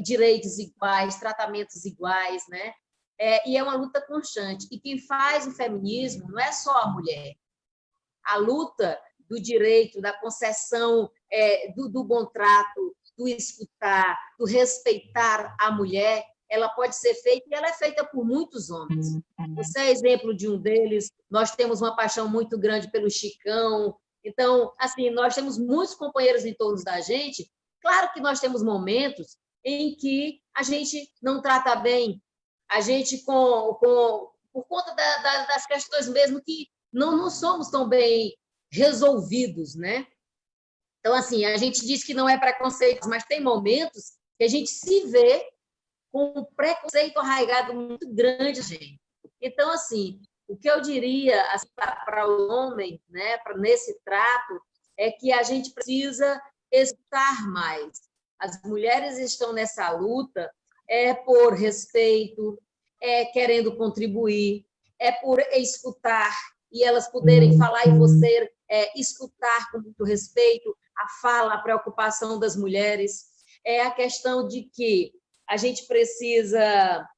direitos iguais, tratamentos iguais, né? E é uma luta constante. E quem faz o feminismo não é só a mulher. A luta do direito, da concessão do bom trato, do escutar, do respeitar a mulher, ela pode ser feita e ela é feita por muitos homens. Você é exemplo de um deles. Nós temos uma paixão muito grande pelo Chicão. Então, assim, nós temos muitos companheiros em torno da gente. Claro que nós temos momentos em que a gente não trata bem, a gente, por conta das questões mesmo que não somos tão bem resolvidos, né? Então, assim, a gente diz que não é preconceito, mas tem momentos que a gente se vê com um preconceito arraigado muito grande, gente. Então, assim, o que eu diria assim, para o homem, né, nesse trato, é que a gente precisa escutar mais. As mulheres estão nessa luta por respeito, querendo contribuir, por escutar, e elas poderem falar e você escutar com muito respeito a fala, a preocupação das mulheres. É a questão de que a gente precisa,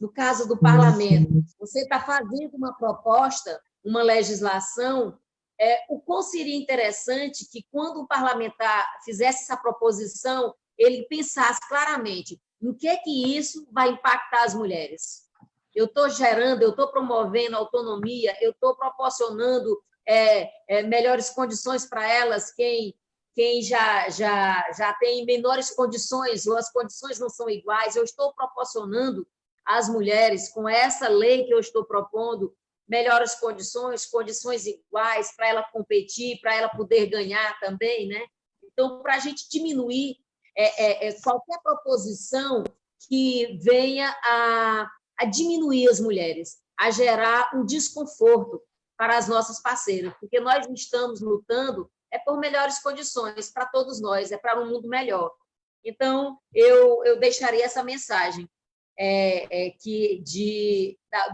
no caso do parlamento, você está fazendo uma proposta, uma legislação, o quão seria interessante que, quando o parlamentar fizesse essa proposição, ele pensasse claramente em que isso vai impactar as mulheres. Eu estou gerando, eu estou promovendo autonomia, eu estou proporcionando melhores condições para elas, quem já tem menores condições, ou as condições não são iguais, eu estou proporcionando às mulheres, com essa lei que eu estou propondo, melhores condições iguais para ela competir, para ela poder ganhar também, né? Então, para a gente diminuir qualquer proposição que venha a diminuir as mulheres, a gerar um desconforto para as nossas parceiras, porque nós estamos lutando por melhores condições para todos nós, para um mundo melhor. Então, eu deixaria essa mensagem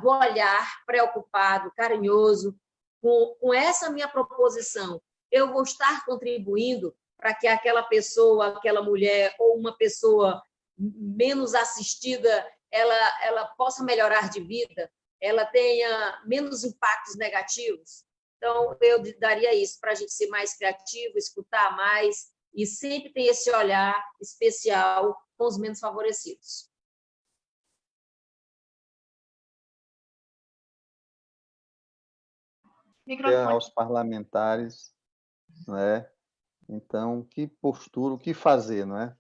do olhar preocupado, carinhoso, com essa minha proposição. Eu vou estar contribuindo para que aquela pessoa, aquela mulher ou uma pessoa menos assistida, ela possa melhorar de vida, ela tenha menos impactos negativos. Então, eu daria isso para a gente ser mais criativo, escutar mais e sempre ter esse olhar especial com os menos favorecidos. Aos parlamentares, não é? Então, que postura, o que fazer, não é?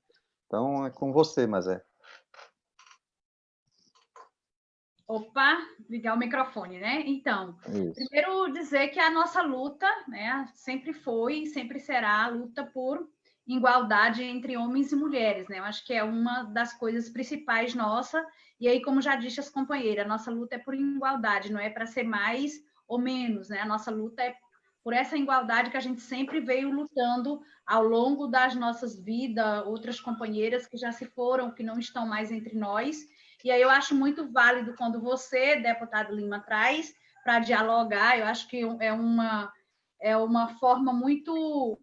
Então, é com você, Mazé. Opa, ligar o microfone, né? Então, primeiro dizer que a nossa luta, né, sempre foi e sempre será a luta por igualdade entre homens e mulheres, né? Eu acho que é uma das coisas principais nossa. E aí, como já disse as companheiras, a nossa luta é por igualdade, não é para ser mais ou menos, né? A nossa luta é por essa igualdade que a gente sempre veio lutando ao longo das nossas vidas, outras companheiras que já se foram, que não estão mais entre nós. E aí eu acho muito válido quando você, deputado Lima, traz para dialogar. Eu acho que é uma forma muito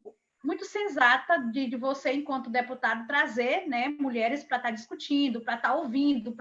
sensata de você, enquanto deputado, trazer, né, mulheres para estar discutindo, para estar ouvindo,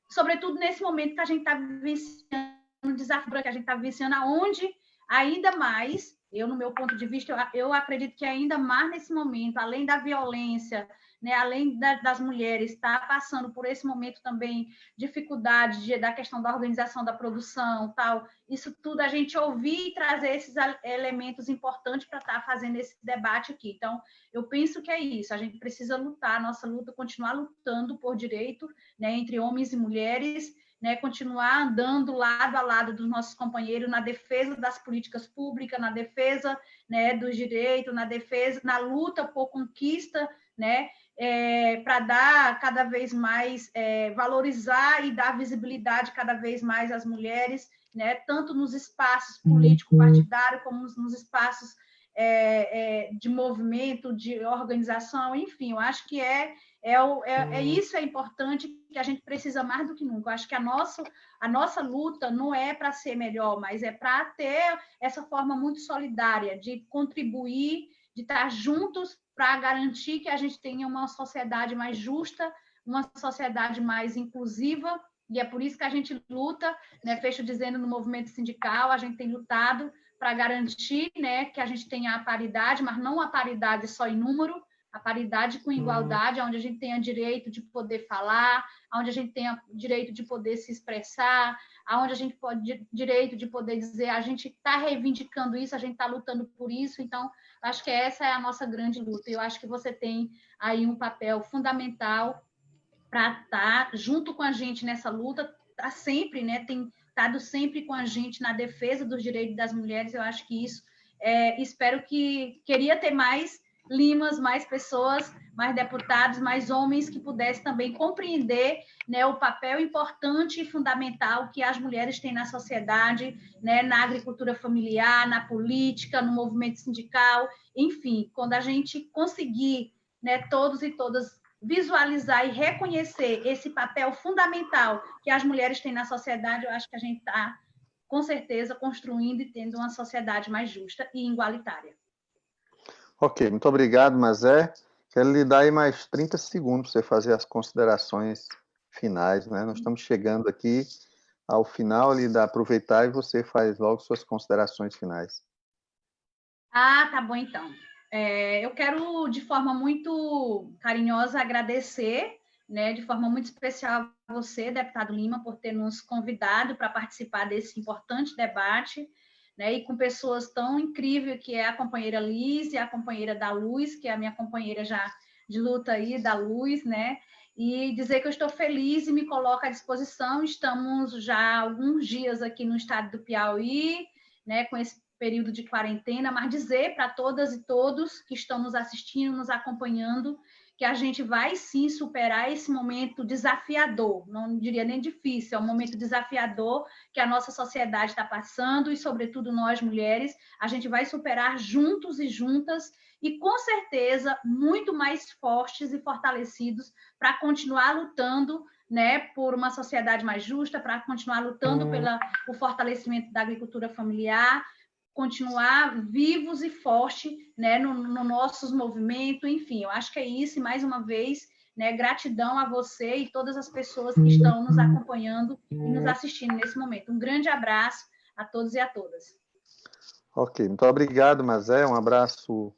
sobretudo nesse momento que a gente está vivenciando, um desafio que a gente está vivenciando, aonde ainda mais, no meu ponto de vista, eu acredito que ainda mais nesse momento, além da violência, né, além das mulheres estar passando por esse momento também, dificuldade da questão da organização da produção, tal, isso tudo a gente ouvir e trazer esses elementos importantes para estar fazendo esse debate aqui. Então, eu penso que é isso, a gente precisa lutar, nossa luta, continuar lutando por direito, né, entre homens e mulheres, né, continuar andando lado a lado dos nossos companheiros na defesa das políticas públicas, na defesa, né, dos direitos, na luta por conquista, né, para dar cada vez mais, valorizar e dar visibilidade cada vez mais às mulheres. né, tanto nos espaços político-partidários como nos espaços de movimento, de organização, enfim, eu acho que isso é importante, que a gente precisa mais do que nunca. Eu acho que a nossa luta não é para ser melhor, mas é para ter essa forma muito solidária de contribuir, de estar juntos para garantir que a gente tenha uma sociedade mais justa, uma sociedade mais inclusiva, e é por isso que a gente luta, né? Fecho dizendo, no movimento sindical, a gente tem lutado para garantir, né, que a gente tenha a paridade, mas não a paridade só em número, a paridade com igualdade, onde a gente tenha direito de poder falar, onde a gente tenha direito de poder se expressar, onde a gente pode direito de poder dizer, a gente está reivindicando isso, a gente está lutando por isso. Então, acho que essa é a nossa grande luta. Eu acho que você tem aí um papel fundamental para estar junto com a gente nessa luta, tá sempre, né, tem estado sempre com a gente na defesa dos direitos das mulheres. Eu acho que isso, espero que, queria ter mais Limas, mais pessoas, mais deputados, mais homens que pudessem também compreender, né, o papel importante e fundamental que as mulheres têm na sociedade, né, na agricultura familiar, na política, no movimento sindical, enfim, quando a gente conseguir, né, todos e todas visualizar e reconhecer esse papel fundamental que as mulheres têm na sociedade, eu acho que a gente está, com certeza, construindo e tendo uma sociedade mais justa e igualitária. Ok, muito obrigado, Mazé. Quero lhe dar aí mais 30 segundos para você fazer as considerações finais, né? Nós estamos chegando aqui ao final, aproveitar e você faz logo suas considerações finais. Tá bom, então. Eu quero, de forma muito carinhosa, agradecer, né, de forma muito especial a você, deputado Lima, por ter nos convidado para participar desse importante debate, né, e com pessoas tão incríveis, que é a companheira Liz e a companheira da Luz, que é a minha companheira já de luta aí, da Luz, né, e dizer que eu estou feliz e me coloco à disposição. Estamos já há alguns dias aqui no estado do Piauí, né, com esse período de quarentena, mas dizer para todas e todos que estão nos assistindo, nos acompanhando, que a gente vai sim superar esse momento desafiador, não diria nem difícil, é um momento desafiador que a nossa sociedade está passando, e sobretudo nós mulheres, a gente vai superar juntos e juntas, e com certeza muito mais fortes e fortalecidos para continuar lutando, né, por uma sociedade mais justa, para continuar lutando pelo fortalecimento da agricultura familiar, continuar vivos e fortes, né, no nossos movimentos, enfim, eu acho que é isso, e mais uma vez, né, gratidão a você e todas as pessoas que estão nos acompanhando e nos assistindo nesse momento. Um grande abraço a todos e a todas. Ok, muito obrigado, Mazé, um abraço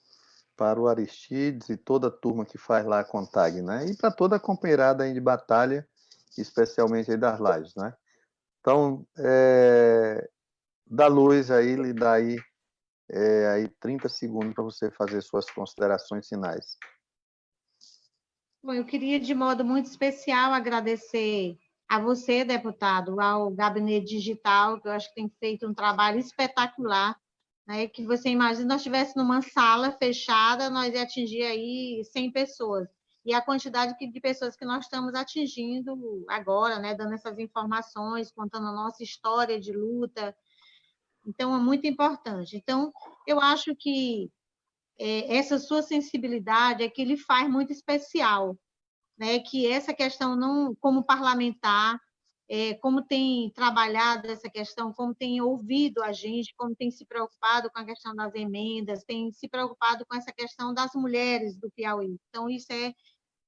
para o Aristides e toda a turma que faz lá a CONTAG, né, e para toda a companheirada aí de batalha, especialmente aí das lives, né. Então, da Luz aí, lhe dá aí 30 segundos para você fazer suas considerações finais. Bom, eu queria, de modo muito especial, agradecer a você, deputado, ao Gabinete Digital, que eu acho que tem feito um trabalho espetacular, né? Que você imagina, nós estivéssemos numa sala fechada, nós ia atingir aí 100 pessoas. E a quantidade de pessoas que nós estamos atingindo agora, né? Dando essas informações, contando a nossa história de luta. Então, é muito importante. Então, eu acho que essa sua sensibilidade é que lhe faz muito especial, né? Que essa questão, não, como parlamentar, como tem trabalhado essa questão, como tem ouvido a gente, como tem se preocupado com a questão das emendas, tem se preocupado com essa questão das mulheres do Piauí. Então, isso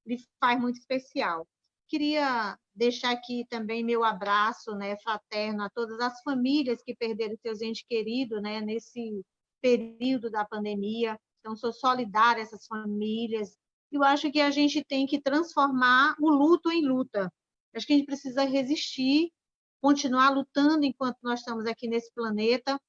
lhe faz muito especial. Queria deixar aqui também meu abraço, né, fraterno a todas as famílias que perderam seus entes queridos, né, nesse período da pandemia. Então, sou solidária a essas famílias. Eu acho que a gente tem que transformar o luto em luta. Acho que a gente precisa resistir, continuar lutando enquanto nós estamos aqui nesse planeta.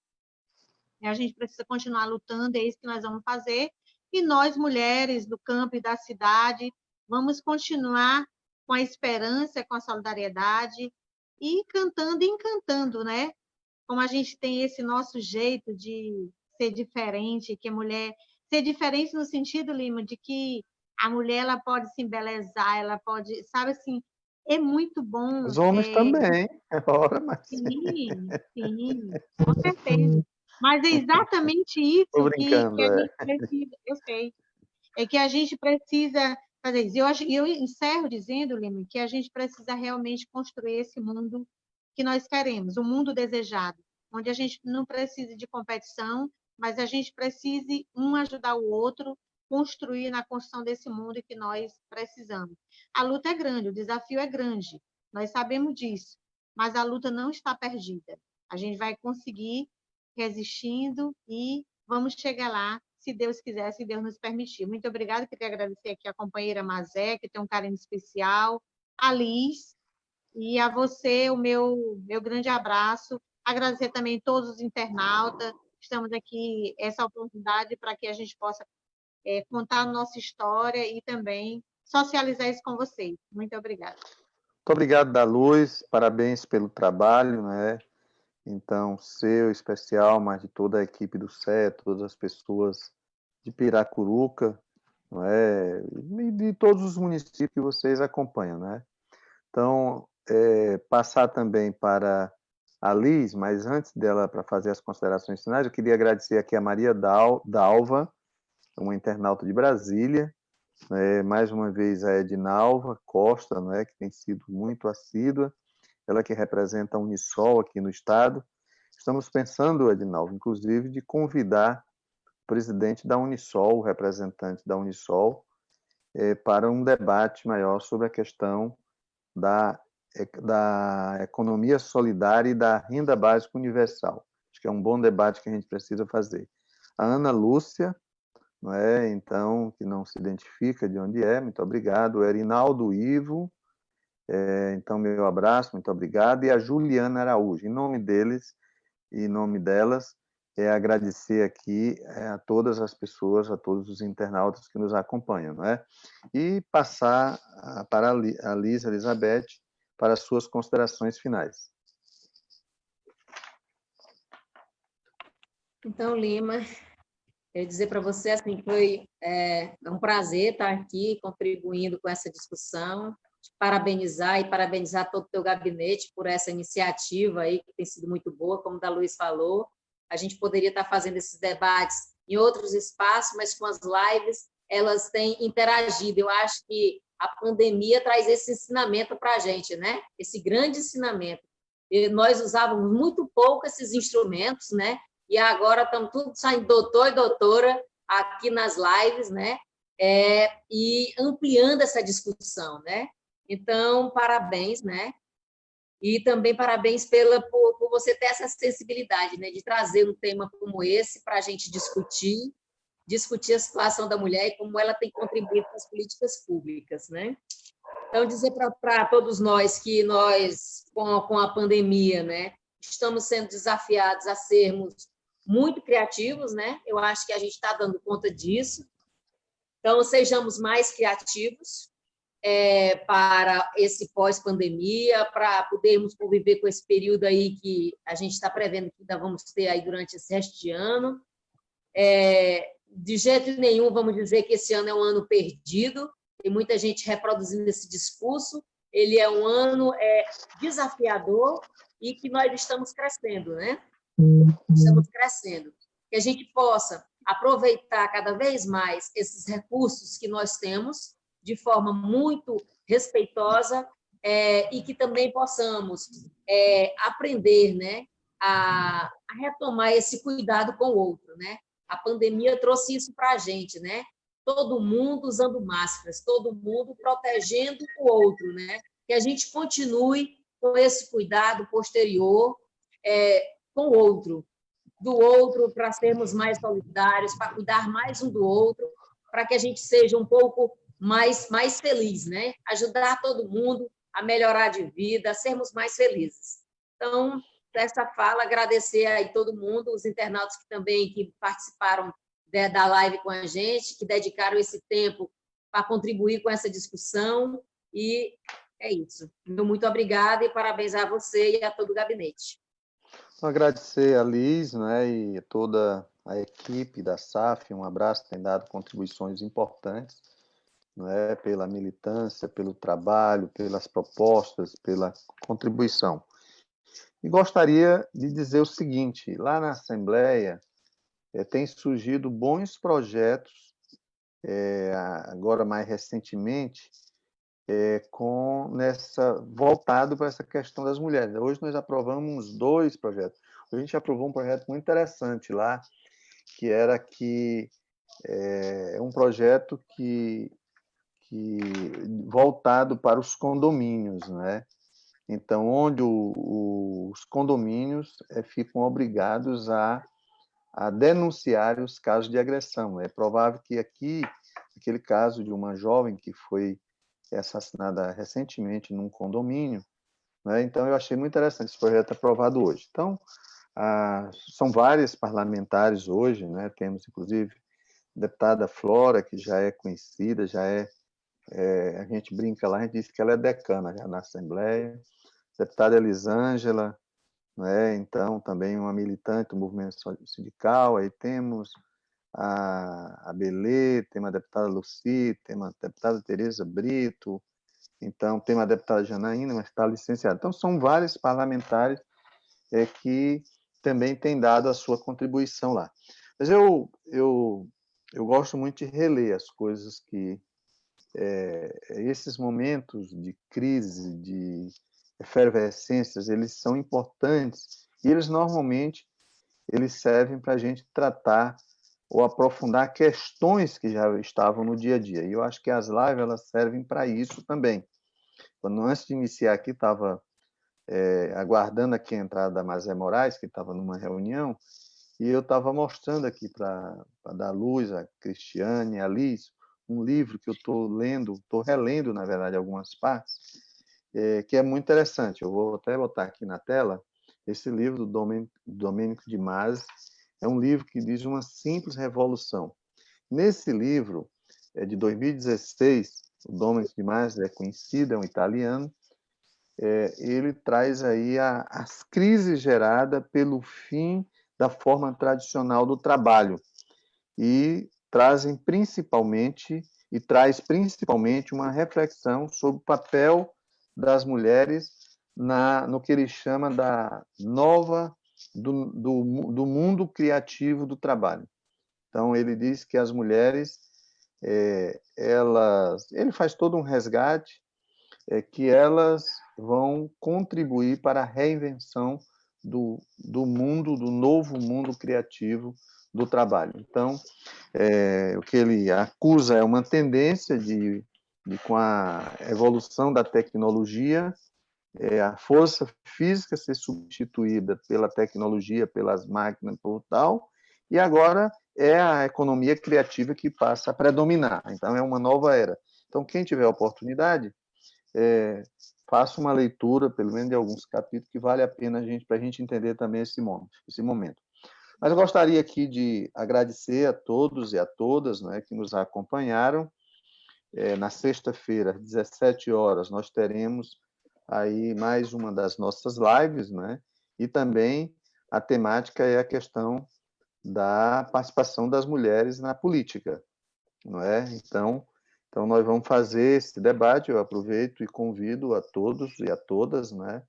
A gente precisa continuar lutando, é isso que nós vamos fazer. E nós, mulheres do campo e da cidade, vamos continuar com a esperança, com a solidariedade e cantando e encantando, né? Como a gente tem esse nosso jeito de ser diferente, que a mulher... Ser diferente no sentido, Lima, de que a mulher ela pode se embelezar, ela pode, sabe assim, É muito bom. Os homens também, ora, mas Sim, sim, com certeza. Mas é exatamente estou isso que brincando, a é. gente precisa, eu sei, é que a gente precisa fazer isso. Eu encerro dizendo, Lima, que a gente precisa realmente construir esse mundo que nós queremos, o mundo desejado, onde a gente não precise de competição, mas a gente precise um ajudar o outro, construir na construção desse mundo que nós precisamos. A luta é grande, o desafio é grande, nós sabemos disso, mas a luta não está perdida. A gente vai conseguir resistindo e vamos chegar lá, se Deus quiser, se Deus nos permitir. Muito obrigada, queria agradecer aqui a companheira Mazé, que tem um carinho especial, a Liz, e a você o meu grande abraço. Agradecer também a todos os internautas. Estamos aqui, essa oportunidade para que a gente possa contar a nossa história e também socializar isso com vocês. Muito obrigada. Muito obrigado, da Luz, parabéns pelo trabalho, né? Então, seu especial, mas de toda a equipe do CE, todas as pessoas de Piracuruca, não é? E de todos os municípios que vocês acompanham, né? Então, passar também para a Liz, mas antes dela para fazer as considerações finais, eu queria agradecer aqui a Maria Dalva, uma internauta de Brasília, mais uma vez a Edinalva Costa, né, que tem sido muito assídua, ela que representa a Unisol aqui no estado. Estamos pensando, Edinalva, inclusive, de convidar o presidente da Unisol, o representante da Unisol, para um debate maior sobre a questão da economia solidária e da renda básica universal. Acho que é um bom debate que a gente precisa fazer. A Ana Lúcia, não é? Então, que não se identifica de onde é, muito obrigado. O Erinaldo Ivo, então, meu abraço, muito obrigado. E a Juliana Araújo, em nome deles e em nome delas, agradecer aqui a todas as pessoas, a todos os internautas que nos acompanham, não é? E passar para a Liz Elizabeth para as suas considerações finais. Então, Lima, eu dizer para você assim, foi um prazer estar aqui contribuindo com essa discussão, te parabenizar e parabenizar todo o teu gabinete por essa iniciativa aí que tem sido muito boa, como o da Luiz falou. A gente poderia estar fazendo esses debates em outros espaços, mas com as lives elas têm interagido. Eu acho que a pandemia traz esse ensinamento para a gente, né? Esse grande ensinamento. E nós usávamos muito pouco esses instrumentos, né? E agora estamos tudo saindo doutor e doutora aqui nas lives, né? E ampliando essa discussão, né? Então, parabéns, né? E também parabéns por você ter essa sensibilidade, né? De trazer um tema como esse para a gente discutir a situação da mulher e como ela tem contribuído para as políticas públicas, né? Então, dizer para todos nós que nós, com a pandemia, né, estamos sendo desafiados a sermos muito criativos, né? Eu acho que a gente está dando conta disso. Então, sejamos mais criativos para esse pós-pandemia, para podermos conviver com esse período aí que a gente está prevendo que ainda vamos ter aí durante esse resto de ano. De jeito nenhum vamos dizer que esse ano é um ano perdido, tem muita gente reproduzindo esse discurso, ele é um ano desafiador e que nós estamos crescendo, né? Estamos crescendo. Que a gente possa aproveitar cada vez mais esses recursos que nós temos de forma muito respeitosa e que também possamos aprender, né, a retomar esse cuidado com o outro, né? A pandemia trouxe isso para a gente, né? Todo mundo usando máscaras, todo mundo protegendo o outro, né? Que a gente continue com esse cuidado posterior com o outro, do outro, para sermos mais solidários, para cuidar mais um do outro, para que a gente seja um pouco mais feliz, né? Ajudar todo mundo a melhorar de vida, a sermos mais felizes. Então, dessa fala, agradecer aí todo mundo, os internautas que participaram da live com a gente, que dedicaram esse tempo para contribuir com essa discussão, e é isso. Muito obrigada e parabéns a você e a todo o gabinete. Agradecer a Liz, né, e toda a equipe da SAF, um abraço, tem dado contribuições importantes não é? Pela militância, pelo trabalho, pelas propostas, pela contribuição. E gostaria de dizer o seguinte: lá na Assembleia tem surgido bons projetos, agora mais recentemente, voltado para essa questão das mulheres. Hoje nós aprovamos 2 projetos. A gente aprovou um projeto muito interessante lá, que era um projeto voltado para os condomínios, né? Então, onde os condomínios ficam obrigados a denunciar os casos de agressão. É provável que aquele caso de uma jovem que foi assassinada recentemente num condomínio, né? Então, eu achei muito interessante esse projeto aprovado hoje. Então, são vários parlamentares hoje, né? Temos, inclusive, a deputada Flora, que já é conhecida, a gente brinca lá, a gente diz que ela é decana já na Assembleia, a deputada Elisângela, né? Então, também uma militante do movimento sindical, aí temos a Belê, tem a deputada Luci, tem a deputada Tereza Brito, então tem a deputada Janaína, mas está licenciada. Então, são vários parlamentares que também têm dado a sua contribuição lá. Mas eu gosto muito de reler as coisas esses momentos de crise, de efervescências, eles são importantes e eles normalmente servem para a gente tratar ou aprofundar questões que já estavam no dia a dia. E eu acho que as lives elas servem para isso também. Quando antes de iniciar aqui, estava aguardando aqui a entrada da Mazé Moraes, que estava numa reunião, e eu estava mostrando aqui para dar luz a Cristiane, a Liz, um livro que eu estou relendo, na verdade, algumas partes, que é muito interessante. Eu vou até botar aqui na tela. Esse livro do Domênico de Masi é um livro que diz uma simples revolução. Nesse livro, de 2016, o Domênico de Masi é conhecido, é um italiano, ele traz aí as crises geradas pelo fim da forma tradicional do trabalho e traz principalmente uma reflexão sobre o papel das mulheres no que ele chama do mundo criativo do trabalho. Então ele diz que as mulheres ele faz todo um resgate que elas vão contribuir para a reinvenção do novo mundo criativo do trabalho. Então, o que ele acusa é uma tendência com a evolução da tecnologia, a força física ser substituída pela tecnologia, pelas máquinas, por tal, e agora é a economia criativa que passa a predominar. Então, é uma nova era. Então, quem tiver oportunidade, faça uma leitura, pelo menos de alguns capítulos, que vale a pena para a gente entender também esse momento. Mas eu gostaria aqui de agradecer a todos e a todas, né, que nos acompanharam. Na sexta-feira, às 17 horas, nós teremos aí mais uma das nossas lives, né? E também a temática é a questão da participação das mulheres na política, não é? Então nós vamos fazer esse debate. Eu aproveito e convido a todos e a todas, né?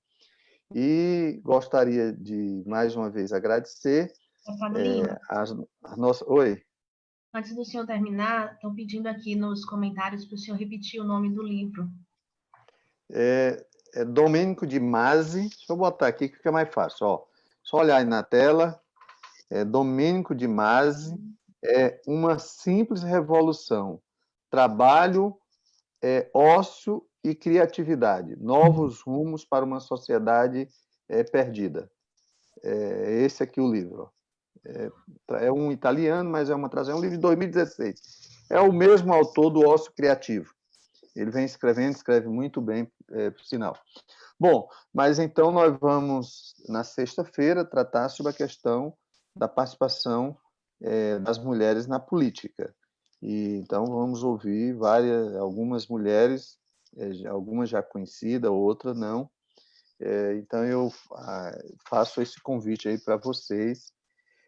E gostaria de, mais uma vez, agradecer as nossas... Oi? Antes do senhor terminar, estão pedindo aqui nos comentários para o senhor repetir o nome do livro. Domênico de Masi. Deixa eu botar aqui que fica mais fácil. Ó. Só olhar aí na tela. Domênico de Masi é uma simples revolução. Trabalho, ócio e criatividade. Novos rumos para uma sociedade perdida. Esse aqui é o livro. É um italiano, mas é um livro de 2016. É o mesmo autor do Ócio Criativo. Ele vem escreve muito bem, por sinal. Bom, mas então nós vamos, na sexta-feira, tratar sobre a questão da participação das mulheres na política. E então vamos ouvir algumas mulheres, algumas já conhecidas, outras não. Então eu faço esse convite aí para vocês.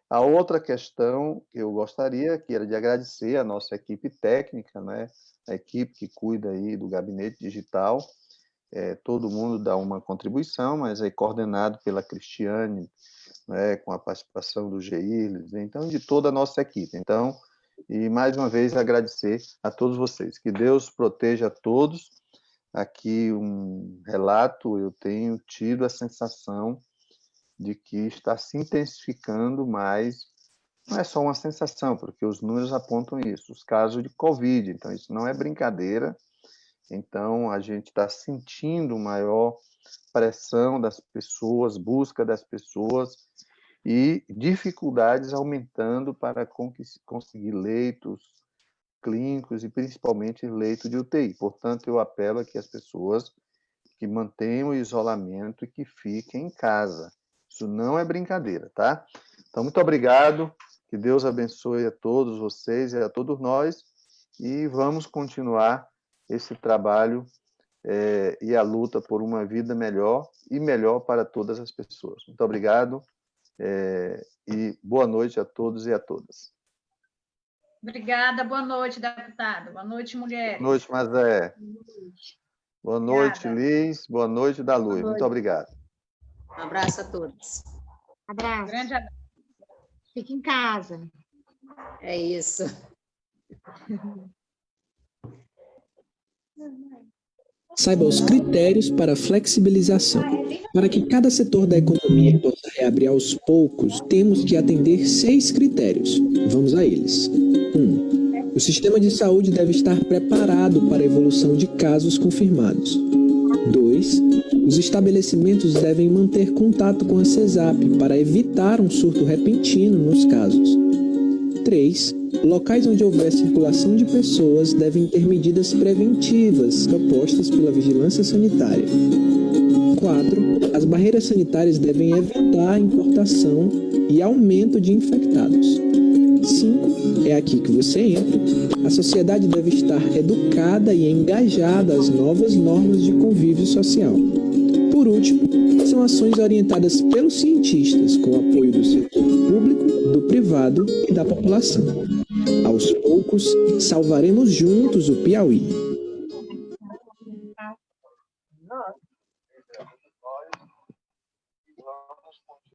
A outra questão que eu gostaria, que era de agradecer a nossa equipe técnica, né? A equipe que cuida aí do gabinete digital, todo mundo dá uma contribuição, mas é coordenado pela Cristiane, né? Com a participação do Geirles, então de toda a nossa equipe. Então, e mais uma vez agradecer a todos vocês. Que Deus proteja a todos. Aqui um relato, eu tenho tido a sensação de que está se intensificando mais, não é só uma sensação, porque os números apontam isso, os casos de Covid, então isso não é brincadeira, então a gente está sentindo maior pressão das pessoas, busca das pessoas e dificuldades aumentando para conseguir leitos clínicos e principalmente leito de UTI. Portanto, eu apelo aqui às pessoas que mantenham o isolamento e que fiquem em casa. Isso não é brincadeira, tá? Então, muito obrigado. Que Deus abençoe a todos vocês e a todos nós. E vamos continuar esse trabalho e a luta por uma vida melhor e melhor para todas as pessoas. Muito obrigado e boa noite a todos e a todas. Obrigada. Boa noite, deputado. Boa noite, mulheres. Boa noite, Mazé. Boa noite, Liz. Boa noite, Dalui. Muito obrigado. Um abraço a todos. Abraço. Grande abraço. Fique em casa. É isso. Saiba os critérios para flexibilização. Para que cada setor da economia possa reabrir aos poucos, temos que atender 6 critérios. Vamos a eles. 1. O sistema de saúde deve estar preparado para a evolução de casos confirmados. 2. Os estabelecimentos devem manter contato com a CESAP para evitar um surto repentino nos casos. 3. Locais onde houver circulação de pessoas devem ter medidas preventivas propostas pela vigilância sanitária. 4. As barreiras sanitárias devem evitar a importação e aumento de infectados. 5. É aqui que você entra. A sociedade deve estar educada e engajada às novas normas de convívio social. Por último, são ações orientadas pelos cientistas com o apoio do setor público, do privado e da população. Aos poucos, salvaremos juntos o Piauí.